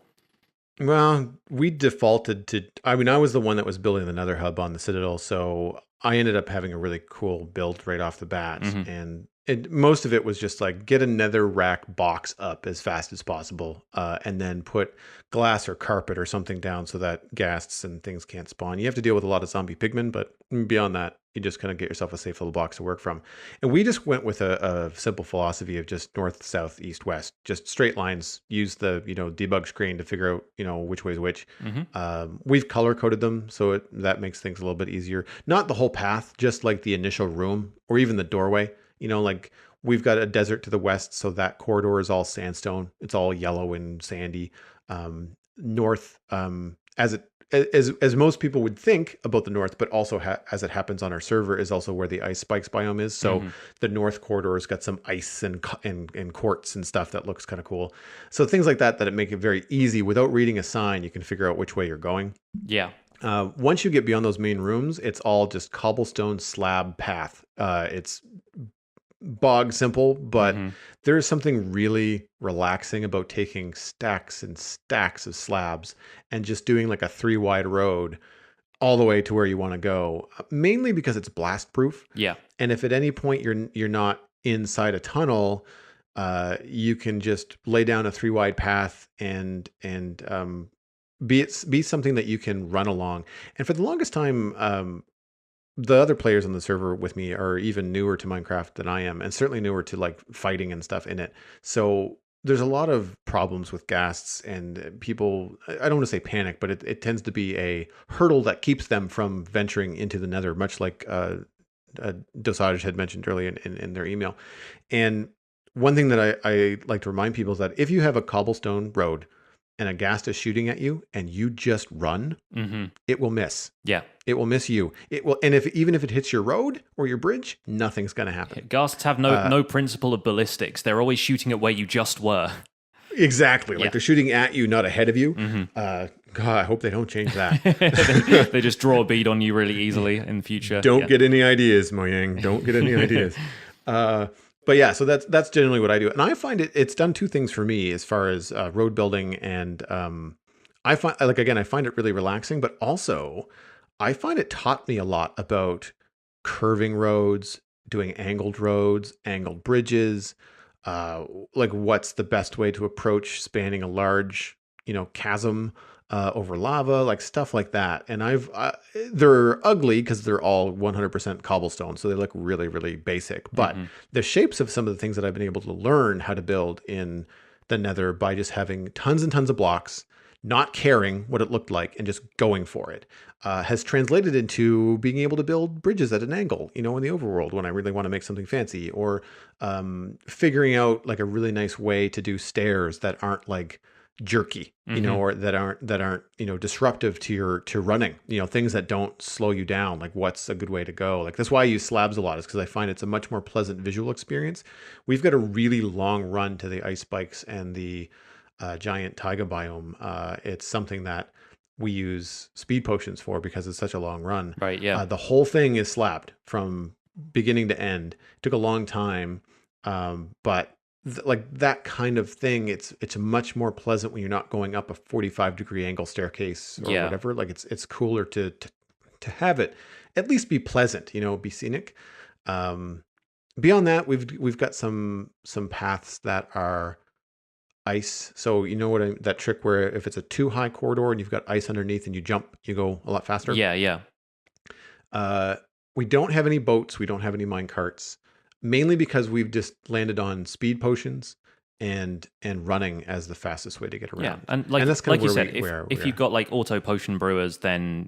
Well, we defaulted to, I was the one that was building the Nether hub on the Citadel, so I ended up having a really cool build right off the bat. And most of it was just like get a Nether rack box up as fast as possible, and then put glass or carpet or something down so that ghasts and things can't spawn. You have to deal with a lot of zombie pigmen, but beyond that, you just kind of get yourself a safe little box to work from. And we just went with a simple philosophy of just north, south, east, west, just straight lines. Use the debug screen to figure out which way is which. We've color coded them, so that makes things a little bit easier. Not the whole path, just like the initial room or even the doorway. Like we've got a desert to the west, so that corridor is all sandstone. It's all yellow and sandy. North, as most people would think about the north, but also as it happens on our server, is also where the ice spikes biome is. So the north corridor has got some ice and quartz and stuff that looks kind of cool. So things like that it make it very easy. Without reading a sign, you can figure out which way you're going. Yeah. Once you get beyond those main rooms, it's all just cobblestone slab path. It's bog simple, but there's something really relaxing about taking stacks and stacks of slabs and just doing like a 3 wide road all the way to where you want to go, mainly because it's blast proof. Yeah. And if at any point you're not inside a tunnel, you can just lay down a 3 wide path and be something that you can run along. And for the longest time, the other players on the server with me are even newer to Minecraft than I am, and certainly newer to like fighting and stuff in it. So there's a lot of problems with ghasts, and people, I don't want to say panic, but it tends to be a hurdle that keeps them from venturing into the Nether, much like Dosage had mentioned earlier in their email. And one thing that I like to remind people is that if you have a cobblestone road and a ghast is shooting at you and you just run, it will miss. Yeah. It will miss you. It will, and even if it hits your road or your bridge, nothing's going to happen. Ghasts have no principle of ballistics. They're always shooting at where you just were. Exactly. Like they're shooting at you, not ahead of you. God, I hope they don't change that. They just draw a bead on you really easily in the future. Don't get any ideas, Mojang. Don't get any ideas. But yeah, so that's generally what I do. And I find it's done two things for me as far as road building. And I find, I find it really relaxing, but also I find it taught me a lot about curving roads, doing angled roads, angled bridges, like what's the best way to approach spanning a large, chasm over lava, like stuff like that. And they're ugly because they're all 100% cobblestone, so they look really, really basic. But the shapes of some of the things that I've been able to learn how to build in the Nether by just having tons and tons of blocks, not caring what it looked like and just going for it, has translated into being able to build bridges at an angle, in the overworld when I really want to make something fancy, or figuring out like a really nice way to do stairs that aren't like jerky, or that aren't disruptive to running, things that don't slow you down. Like what's a good way to go? Like that's why I use slabs a lot, is because I find it's a much more pleasant visual experience. We've got a really long run to the ice spikes and the giant taiga biome. It's something that we use speed potions for because it's such a long run. Right. Yeah. The whole thing is slabbed from beginning to end. It took a long time, but like that kind of thing, it's much more pleasant when you're not going up a 45-degree angle staircase or whatever. Like it's cooler to have it at least be pleasant, be scenic. Beyond that, we've got some paths that are ice. So that trick where if it's a too high corridor and you've got ice underneath and you jump, you go a lot faster. Yeah. We don't have any boats. We don't have any mine carts, mainly because we've just landed on speed potions and running as the fastest way to get around. Yeah, and that's kind of you said, if you've got like auto potion brewers, then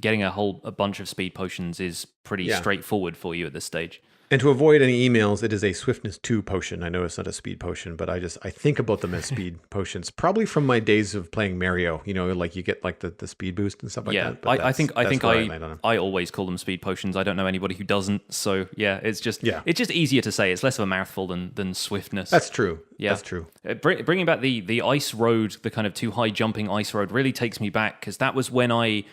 getting a bunch of speed potions is pretty straightforward for you at this stage. And to avoid any emails, it is a swiftness 2 potion. I know it's not a speed potion, but I think about them as speed potions, probably from my days of playing Mario, like you get like the speed boost and stuff like that. But I think I always call them speed potions. I don't know anybody who doesn't. So it's just easier to say. It's less of a mouthful than swiftness. That's true. Yeah. That's true. Bringing back the ice road, the kind of too high jumping ice road really takes me back, because that was when I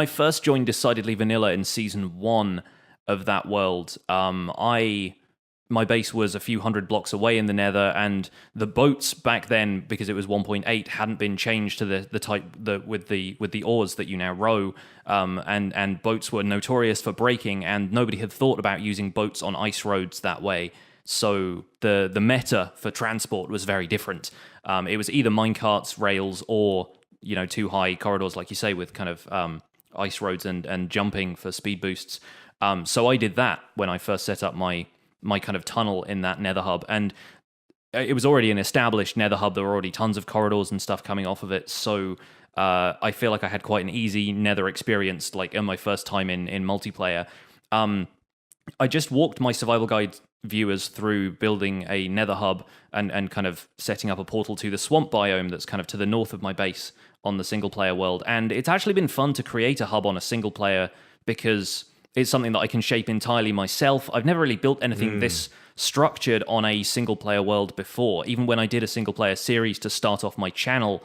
first joined Decidedly Vanilla in season 1 of that world. My base was a few hundred blocks away in the Nether, and the boats back then, because it was 1.8, hadn't been changed to the type with the oars that you now row, and boats were notorious for breaking, and nobody had thought about using boats on ice roads that way. So the meta for transport was very different. It was either minecarts, rails, or too high corridors, like you say, with kind of ice roads and jumping for speed boosts. So I did that when I first set up my kind of tunnel in that Nether hub, and it was already an established Nether hub. There were already tons of corridors and stuff coming off of it, so I feel like I had quite an easy Nether experience, like in my first time in multiplayer. I just walked my survival guide viewers through building a Nether hub and kind of setting up a portal to the swamp biome that's kind of to the north of my base on the single player world, and it's actually been fun to create a hub on a single player because it's something that I can shape entirely myself. I've never really built anything this structured on a single-player world before. Even when I did a single-player series to start off my channel,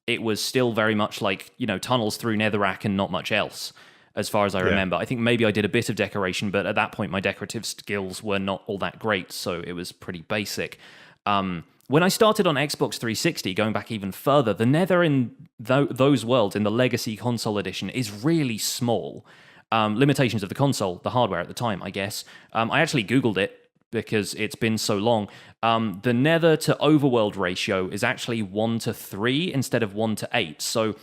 it was still very much like, tunnels through Netherrack and not much else, as far as I remember. I think maybe I did a bit of decoration, but at that point my decorative skills were not all that great, so it was pretty basic. When I started on Xbox 360, going back even further, the Nether in those worlds, in the Legacy Console Edition, is really small. Limitations of the console, the hardware at the time, I guess. I actually Googled it because it's been so long. The Nether to Overworld ratio is actually 1:3 instead of 1:8. So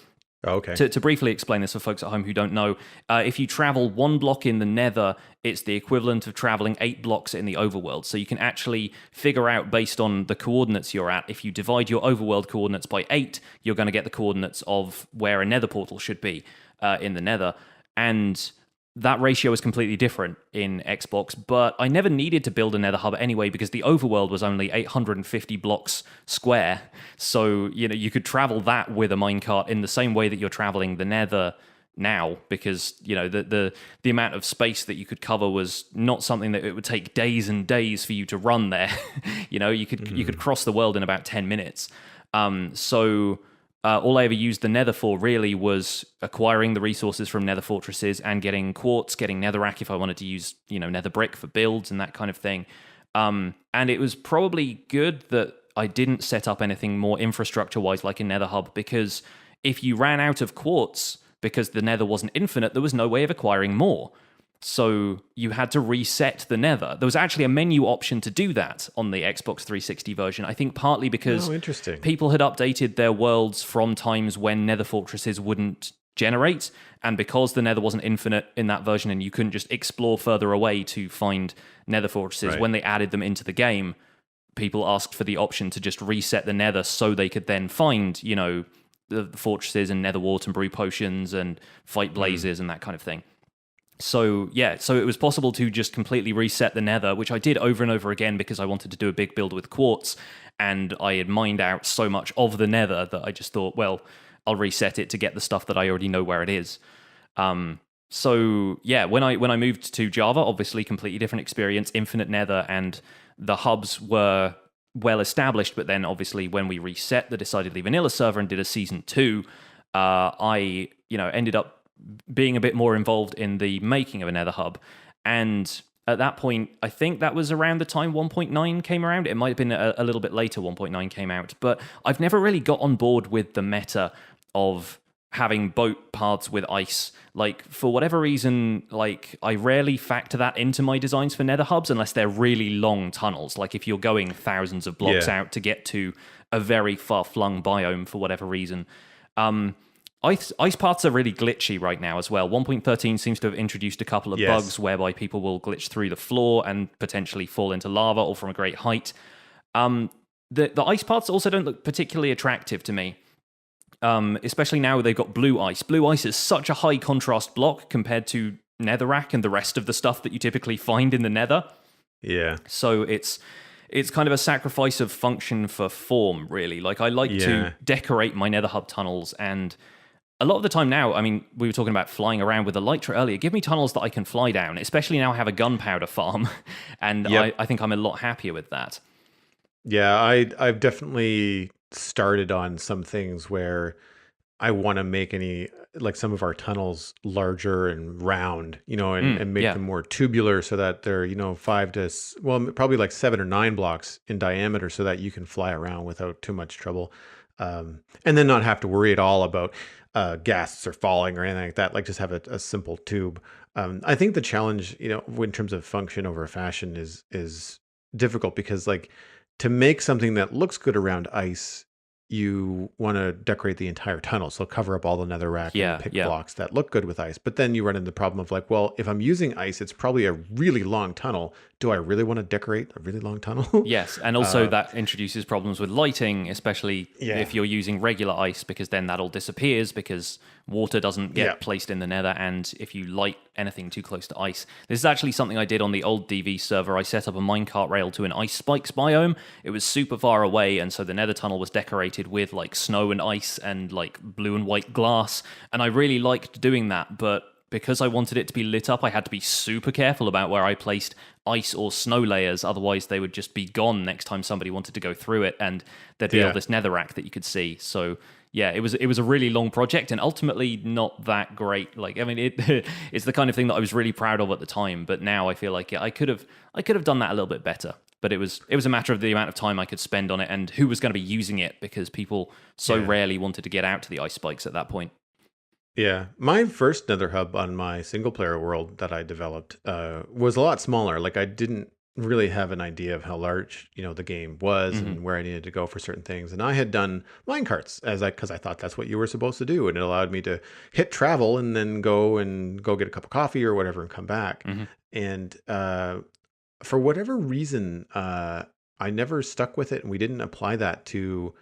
to briefly explain this for folks at home who don't know, if you travel 1 block in the Nether, it's the equivalent of traveling 8 blocks in the Overworld. So you can actually figure out, based on the coordinates you're at, if you divide your Overworld coordinates by 8, you're going to get the coordinates of where a Nether portal should be in the Nether. And that ratio is completely different in Xbox, but I never needed to build a Nether hub anyway because the overworld was only 850 blocks square. So, you could travel that with a minecart in the same way that you're traveling the Nether now, because, the amount of space that you could cover was not something that it would take days and days for you to run there. You could cross the world in about 10 minutes. So all I ever used the Nether for really was acquiring the resources from Nether fortresses and getting quartz, getting netherrack if I wanted to use, Nether brick for builds and that kind of thing. And it was probably good that I didn't set up anything more infrastructure-wise like a Nether hub, because if you ran out of quartz because the Nether wasn't infinite, there was no way of acquiring more. So you had to reset the Nether. There was actually a menu option to do that on the Xbox 360 version. I think partly because people had updated their worlds from times when Nether fortresses wouldn't generate, and because the Nether wasn't infinite in that version and you couldn't just explore further away to find Nether fortresses, Right. when they added them into the game, people asked for the option to just reset the Nether so they could then find, the fortresses and Nether wart and brew potions and fight blazes and that kind of thing. So it was possible to just completely reset the Nether, which I did over and over again because I wanted to do a big build with quartz, and I had mined out so much of the Nether that I just thought, well, I'll reset it to get the stuff that I already know where it is. When I moved to Java, obviously completely different experience, infinite Nether, and the hubs were well established, but then obviously when we reset the decidedly vanilla server and did a season 2, I ended up being a bit more involved in the making of a Nether hub. And at that point, I think that was around the time 1.9 came around. It might have been a little bit later 1.9 came out, but I've never really got on board with the meta of having boat paths with ice. Like, for whatever reason, I rarely factor that into my designs for Nether hubs unless they're really long tunnels. Like if you're going thousands of blocks out to get to a very far-flung biome for whatever reason. Ice paths are really glitchy right now as well. 1.13 seems to have introduced a couple of bugs whereby people will glitch through the floor and potentially fall into lava or from a great height. The ice paths also don't look particularly attractive to me. Especially now they've got blue ice. Blue ice is such a high contrast block compared to netherrack and the rest of the stuff that you typically find in the Nether. Yeah. So it's kind of a sacrifice of function for form, really. Like, I like to decorate my Nether hub tunnels, and a lot of the time now, I mean, we were talking about flying around with Elytra earlier. Give me tunnels that I can fly down, especially now I have a gunpowder farm, and I think I'm a lot happier with that. Yeah, I've definitely started on some things where I want to make some of our tunnels larger and round, and make them more tubular so that they're, probably like 7 or 9 blocks in diameter so that you can fly around without too much trouble. And then not have to worry at all about ghasts or falling or anything like that. Like, just have a simple tube. I think the challenge, in terms of function over fashion is difficult because, like, to make something that looks good around ice, you want to decorate the entire tunnel. So cover up all the netherrack and pick blocks that look good with ice. But then you run into the problem of like, well, if I'm using ice, it's probably a really long tunnel. Do I really want to decorate a really long tunnel? Yes, and also that introduces problems with lighting, especially if you're using regular ice, because then that all disappears because water doesn't get placed in the Nether, and if you light anything too close to ice. This is actually something I did on the old DV server. I set up a minecart rail to an ice spikes biome. It was super far away, and so the Nether tunnel was decorated with like snow and ice and like blue and white glass, and I really liked doing that, but because I wanted it to be lit up, I had to be super careful about where I placed ice or snow layers, otherwise they would just be gone next time somebody wanted to go through it, and there'd be all this netherrack that you could see. So yeah, it was a really long project and ultimately not that great. Like, I mean, it's the kind of thing that I was really proud of at the time, but now I feel like I could have done that a little bit better. But it was a matter of the amount of time I could spend on it and who was going to be using it, because people so rarely wanted to get out to the ice spikes at that point. Yeah, my first Nether hub on my single player world that I developed was a lot smaller. Like, I didn't really have an idea of how large, the game was and where I needed to go for certain things. And I had done minecarts because I thought that's what you were supposed to do, and it allowed me to hit travel and then go get a cup of coffee or whatever and come back. And for whatever reason, I never stuck with it, and we didn't apply that to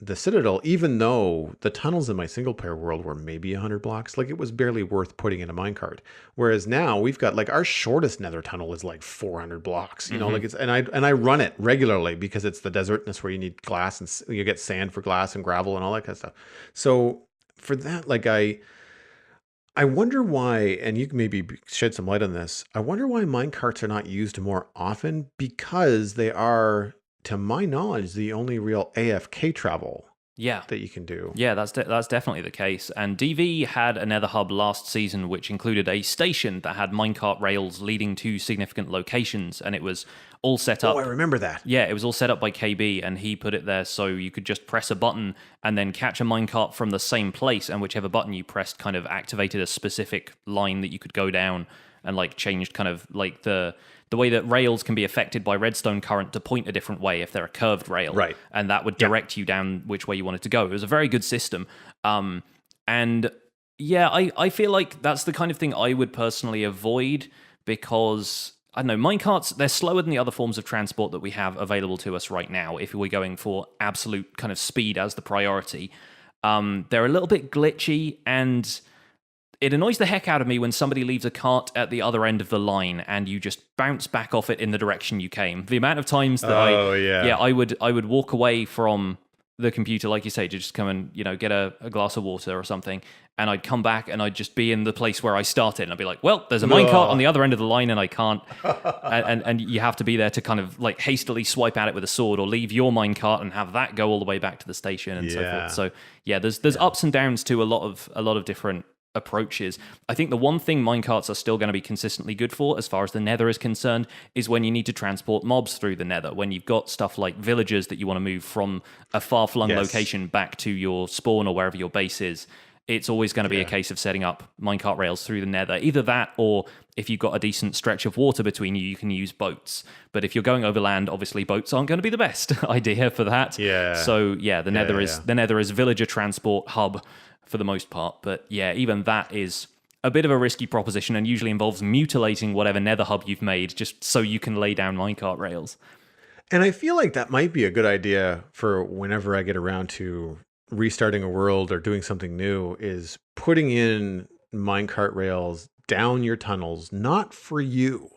the Citadel, even though the tunnels in my single player world were maybe 100 blocks, like it was barely worth putting in a minecart. Whereas now we've got like our shortest Nether tunnel is like 400 blocks, you know, like it's, and I run it regularly because it's the desertness where you need glass and you get sand for glass and gravel and all that kind of stuff. So for that, like I wonder why, and you can maybe shed some light on this. I wonder why minecarts are not used more often, because they are, to my knowledge, the only real AFK travel Yeah. that you can do. Yeah, that's definitely the case. And DV had a Nether hub last season, which included a station that had minecart rails leading to significant locations, and it was all set up. Oh, I remember that. Yeah, it was all set up by KB, and he put it there so you could just press a button and then catch a minecart from the same place, and whichever button you pressed kind of activated a specific line that you could go down, and like changed kind of like the way that rails can be affected by redstone current to point a different way if they're a curved rail. Right. And that would direct you down which way you wanted to go. It was a very good system. And yeah, I feel like that's the kind of thing I would personally avoid, because I don't know, minecarts, they're slower than the other forms of transport that we have available to us right now if we're going for absolute kind of speed as the priority. They're a little bit glitchy, and it annoys the heck out of me when somebody leaves a cart at the other end of the line and you just bounce back off it in the direction you came. The amount of times that I would walk away from the computer, like you say, to just come and, you know, get a glass of water or something, and I'd come back and I'd just be in the place where I started, and I'd be like, well, there's a minecart on the other end of the line and I can't, and you have to be there to kind of like hastily swipe at it with a sword, or leave your minecart and have that go all the way back to the station and so forth. So yeah, there's ups and downs to a lot of different approaches. I think the one thing minecarts are still going to be consistently good for, as far as the Nether is concerned, is when you need to transport mobs through the Nether. When you've got stuff like villagers that you want to move from a far-flung location back to your spawn or wherever your base is, it's always going to be a case of setting up minecart rails through the Nether. Either that, or if you've got a decent stretch of water between you, you can use boats. But if you're going over land, obviously boats aren't going to be the best idea for that. Yeah. So yeah, the Nether is villager transport hub for the most part. But yeah, even that is a bit of a risky proposition, and usually involves mutilating whatever Nether hub you've made just so you can lay down minecart rails. And I feel like that might be a good idea for whenever I get around to restarting a world or doing something new, is putting in minecart rails down your tunnels, not for you,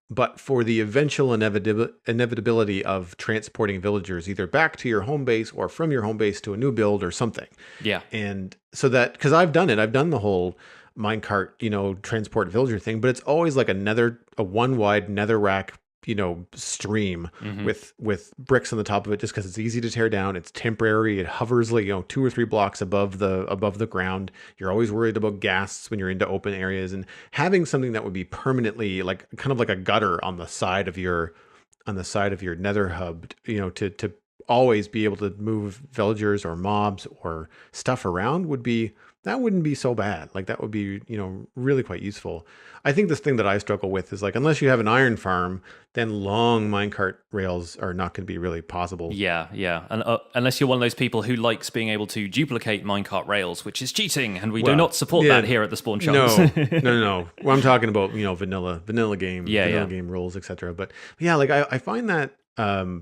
but for the eventual inevitability of transporting villagers either back to your home base or from your home base to a new build or something. Yeah. And so that, because I've done it, I've done the whole minecart, you know, transport villager thing, but it's always like a one wide nether rack, you know, stream with bricks on the top of it, just because it's easy to tear down. It's temporary. It hovers like, you know, 2 or 3 blocks above the ground. You're always worried about ghasts when you're into open areas, and having something that would be permanently like kind of like a gutter on the side of your nether hub, you know, to always be able to move villagers or mobs or stuff around wouldn't be so bad. Like that would be, you know, really quite useful. I think this thing that I struggle with is like, unless you have an iron farm, then long minecart rails are not going to be really possible. Yeah. And unless you're one of those people who likes being able to duplicate minecart rails, which is cheating, and we do not support that here at the Spawn Shops. No. Well, I'm talking about, you know, vanilla game, game rules, etc. But yeah, like I find that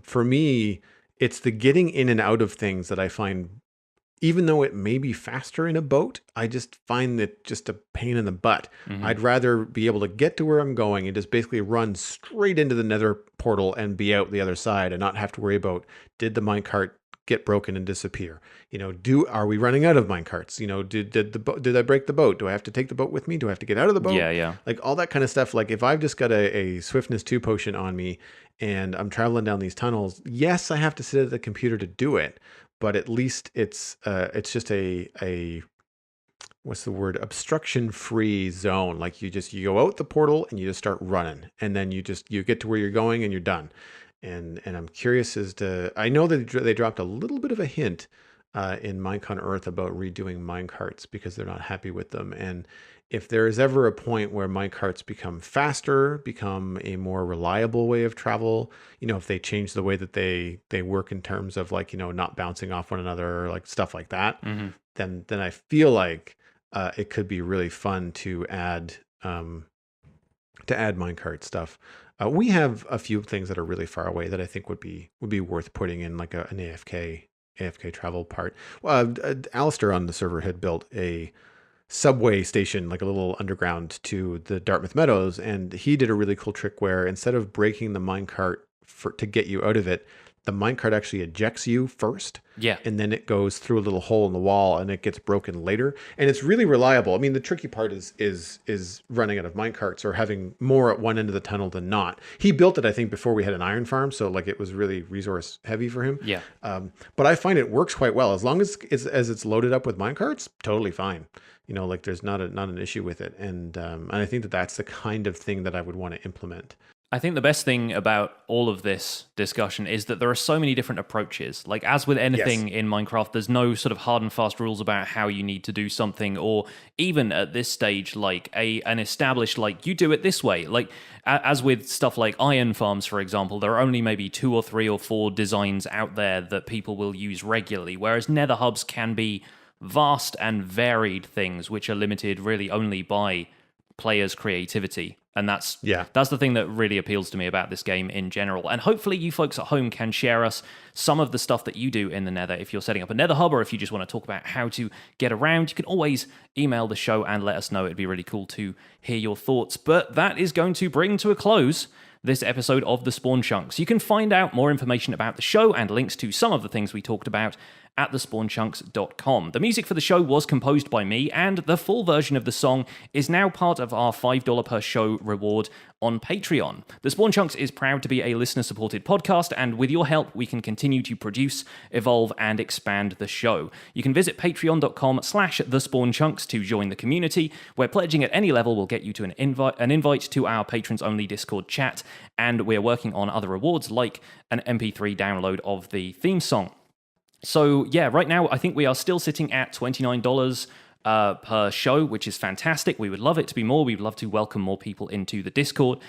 for me, it's the getting in and out of things that I find, even though it may be faster in a boat, I just find it just a pain in the butt. I'd rather be able to get to where I'm going and just basically run straight into the Nether portal and be out the other side, and not have to worry about, did the minecart get broken and disappear? You know, are we running out of minecarts? You know, did I break the boat? Do I have to take the boat with me? Do I have to get out of the boat? Yeah. Like all that kind of stuff. Like if I've just got a swiftness 2 potion on me and I'm traveling down these tunnels, yes, I have to sit at the computer to do it. But at least it's just a what's the word, obstruction free zone. Like you go out the portal and you just start running, and then you get to where you're going and you're done. And I'm curious as to, I know that they dropped a little bit of a hint in Minecon Earth about redoing minecarts because they're not happy with them. And if there is ever a point where minecarts become faster, become a more reliable way of travel, you know, if they change the way that they work in terms of like, you know, not bouncing off one another, or like stuff like that, then I feel like it could be really fun to add minecart stuff. We have a few things that are really far away that I think would be worth putting in like an AFK AFK travel part. Well, Alistair on the server had built a subway station, like a little underground to the Dartmouth Meadows, and he did a really cool trick where instead of breaking the minecart to get you out of it, the minecart actually ejects you first. Yeah. And then it goes through a little hole in the wall and it gets broken later. And it's really reliable. I mean, the tricky part is running out of minecarts or having more at one end of the tunnel than not. He built it, I think, before we had an iron farm, so like it was really resource heavy for him. Yeah. But I find it works quite well. As long as it's loaded up with minecarts, totally fine. You know, like there's not an issue with it. And I think that that's the kind of thing that I would want to implement. I think the best thing about all of this discussion is that there are so many different approaches. Like, as with anything in Minecraft, there's no sort of hard and fast rules about how you need to do something, or even at this stage, like an established, like, you do it this way. Like, as with stuff like iron farms, for example, there are only maybe 2 or 3 or 4 designs out there that people will use regularly, whereas nether hubs can be vast and varied things, which are limited really only by players' creativity. And that's the thing that really appeals to me about this game in general. And hopefully you folks at home can share us some of the stuff that you do in the Nether. If you're setting up a Nether hub, or if you just want to talk about how to get around, you can always email the show and let us know. It'd be really cool to hear your thoughts. But that is going to bring to a close this episode of The Spawn Chunks. You can find out more information about the show and links to some of the things we talked about at thespawnchunks.com. The music for the show was composed by me, and the full version of the song is now part of our $5 per show reward on Patreon. The Spawn Chunks is proud to be a listener-supported podcast, and with your help, we can continue to produce, evolve, and expand the show. You can visit patreon.com/thespawnchunks to join the community, where pledging at any level will get you to an invite to our patrons-only Discord chat, and we're working on other rewards like an MP3 download of the theme song. So yeah, right now I think we are still sitting at $29 per show, which is fantastic. We would love it to be more. We'd love to welcome more people into the Discord.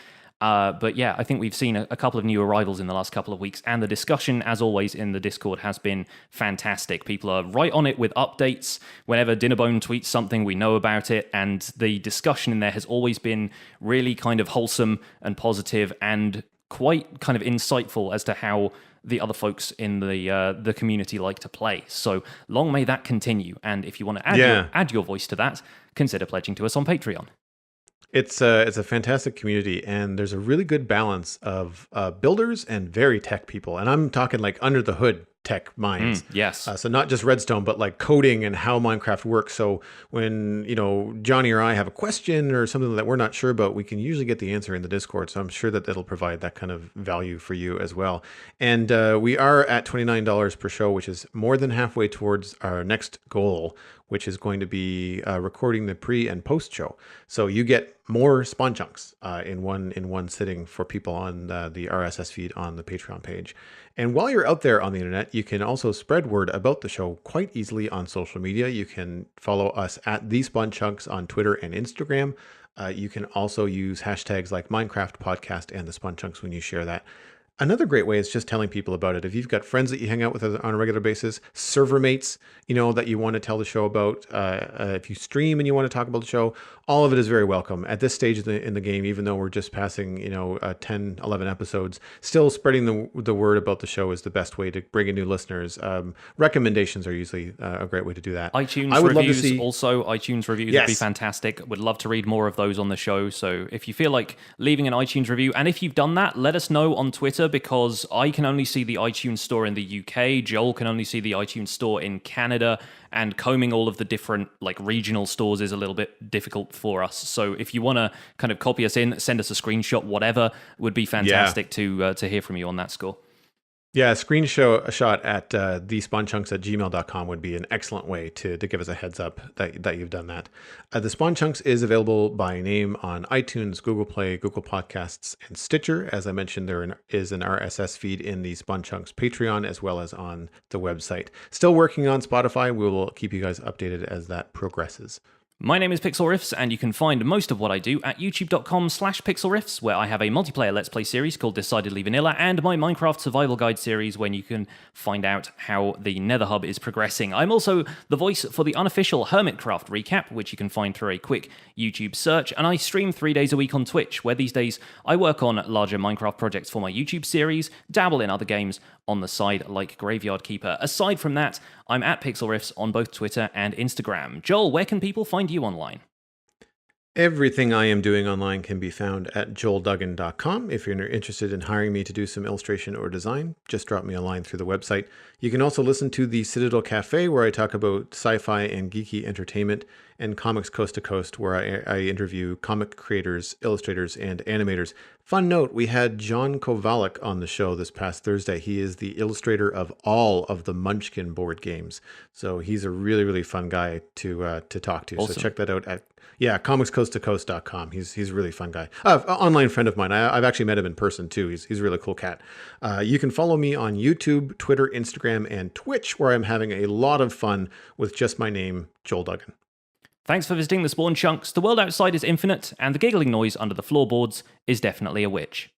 But yeah, I think we've seen a couple of new arrivals in the last couple of weeks, and the discussion, as always, in the Discord has been fantastic. People are right on it with updates. Whenever Dinnerbone tweets something, we know about it, and the discussion in there has always been really kind of wholesome and positive and quite kind of insightful as to how the other folks in the community like to play. So long may that continue. And if you want to add your voice to that, consider pledging to us on Patreon. It's a fantastic community, and there's a really good balance of builders and very tech people. And I'm talking like under the hood tech minds. Yes. So not just redstone, but like coding and how Minecraft works. So when, Johnny or I have a question or something that we're not sure about, we can usually get the answer in the Discord. So I'm sure that it'll provide that kind of value for you as well. And we are at $29 per show, which is more than halfway towards our next goal, which is going to be recording the pre and post show. So you get more spawn chunks in one sitting for people on the RSS feed on the Patreon page. And while you're out there on the internet, you can also spread word about the show quite easily on social media. You can follow us at The Spawn Chunks on Twitter and Instagram. You can also use hashtags like Minecraft Podcast and The Spawn Chunks when you share that. Another great way is just telling people about it. If you've got friends that you hang out with on a regular basis, server mates, that you want to tell the show about, if you stream and you want to talk about the show, all of it is very welcome. At this stage in the game, even though we're just passing, 10, 11 episodes, still spreading the word about the show is the best way to bring in new listeners. Recommendations are usually a great way to do that. iTunes reviews, iTunes reviews would be fantastic. Would love to read more of those on the show. So if you feel like leaving an iTunes review, and if you've done that, let us know on Twitter, because I can only see the iTunes store in the UK. Joel can only see the iTunes store in Canada, and combing all of the different regional stores is a little bit difficult for us. So if you want to kind of copy us in, send us a screenshot, whatever, would be fantastic to hear from you on that score. Yeah, a screenshot at thespawnchunks@gmail.com would be an excellent way to give us a heads up that you've done that. The Spawn Chunks is available by name on iTunes, Google Play, Google Podcasts, and Stitcher. As I mentioned, there is an RSS feed in the Spawn Chunks Patreon as well as on the website. Still working on Spotify. We will keep you guys updated as that progresses. My name is Pixel Riffs, and you can find most of what I do at youtube.com/pixelriffs, where I have a multiplayer Let's Play series called Decidedly Vanilla, and my Minecraft Survival Guide series, when you can find out how the Nether Hub is progressing. I'm also the voice for the unofficial Hermitcraft recap, which you can find through a quick YouTube search, and I stream 3 days a week on Twitch, where these days I work on larger Minecraft projects for my YouTube series, dabble in other games, on the side like Graveyard Keeper. Aside from that, I'm at Pixel Riffs on both Twitter and Instagram. Joel, where can people find you online? Everything I am doing online can be found at joelduggan.com. If you're interested in hiring me to do some illustration or design, just drop me a line through the website. You can also listen to the Citadel Cafe, where I talk about sci-fi and geeky entertainment, and Comics Coast to Coast, where I interview comic creators, illustrators, and animators. Fun note, we had John Kowalik on the show this past Thursday. He is the illustrator of all of the Munchkin board games. So he's a really, really fun guy to talk to. Awesome. So check that out at comicscoasttocoast.com. He's a really fun guy. Online friend of mine. I've actually met him in person too. He's a really cool cat. You can follow me on YouTube, Twitter, Instagram, and Twitch, where I'm having a lot of fun with just my name, Joel Duggan. Thanks for visiting the Spawn Chunks. The world outside is infinite, and the giggling noise under the floorboards is definitely a witch.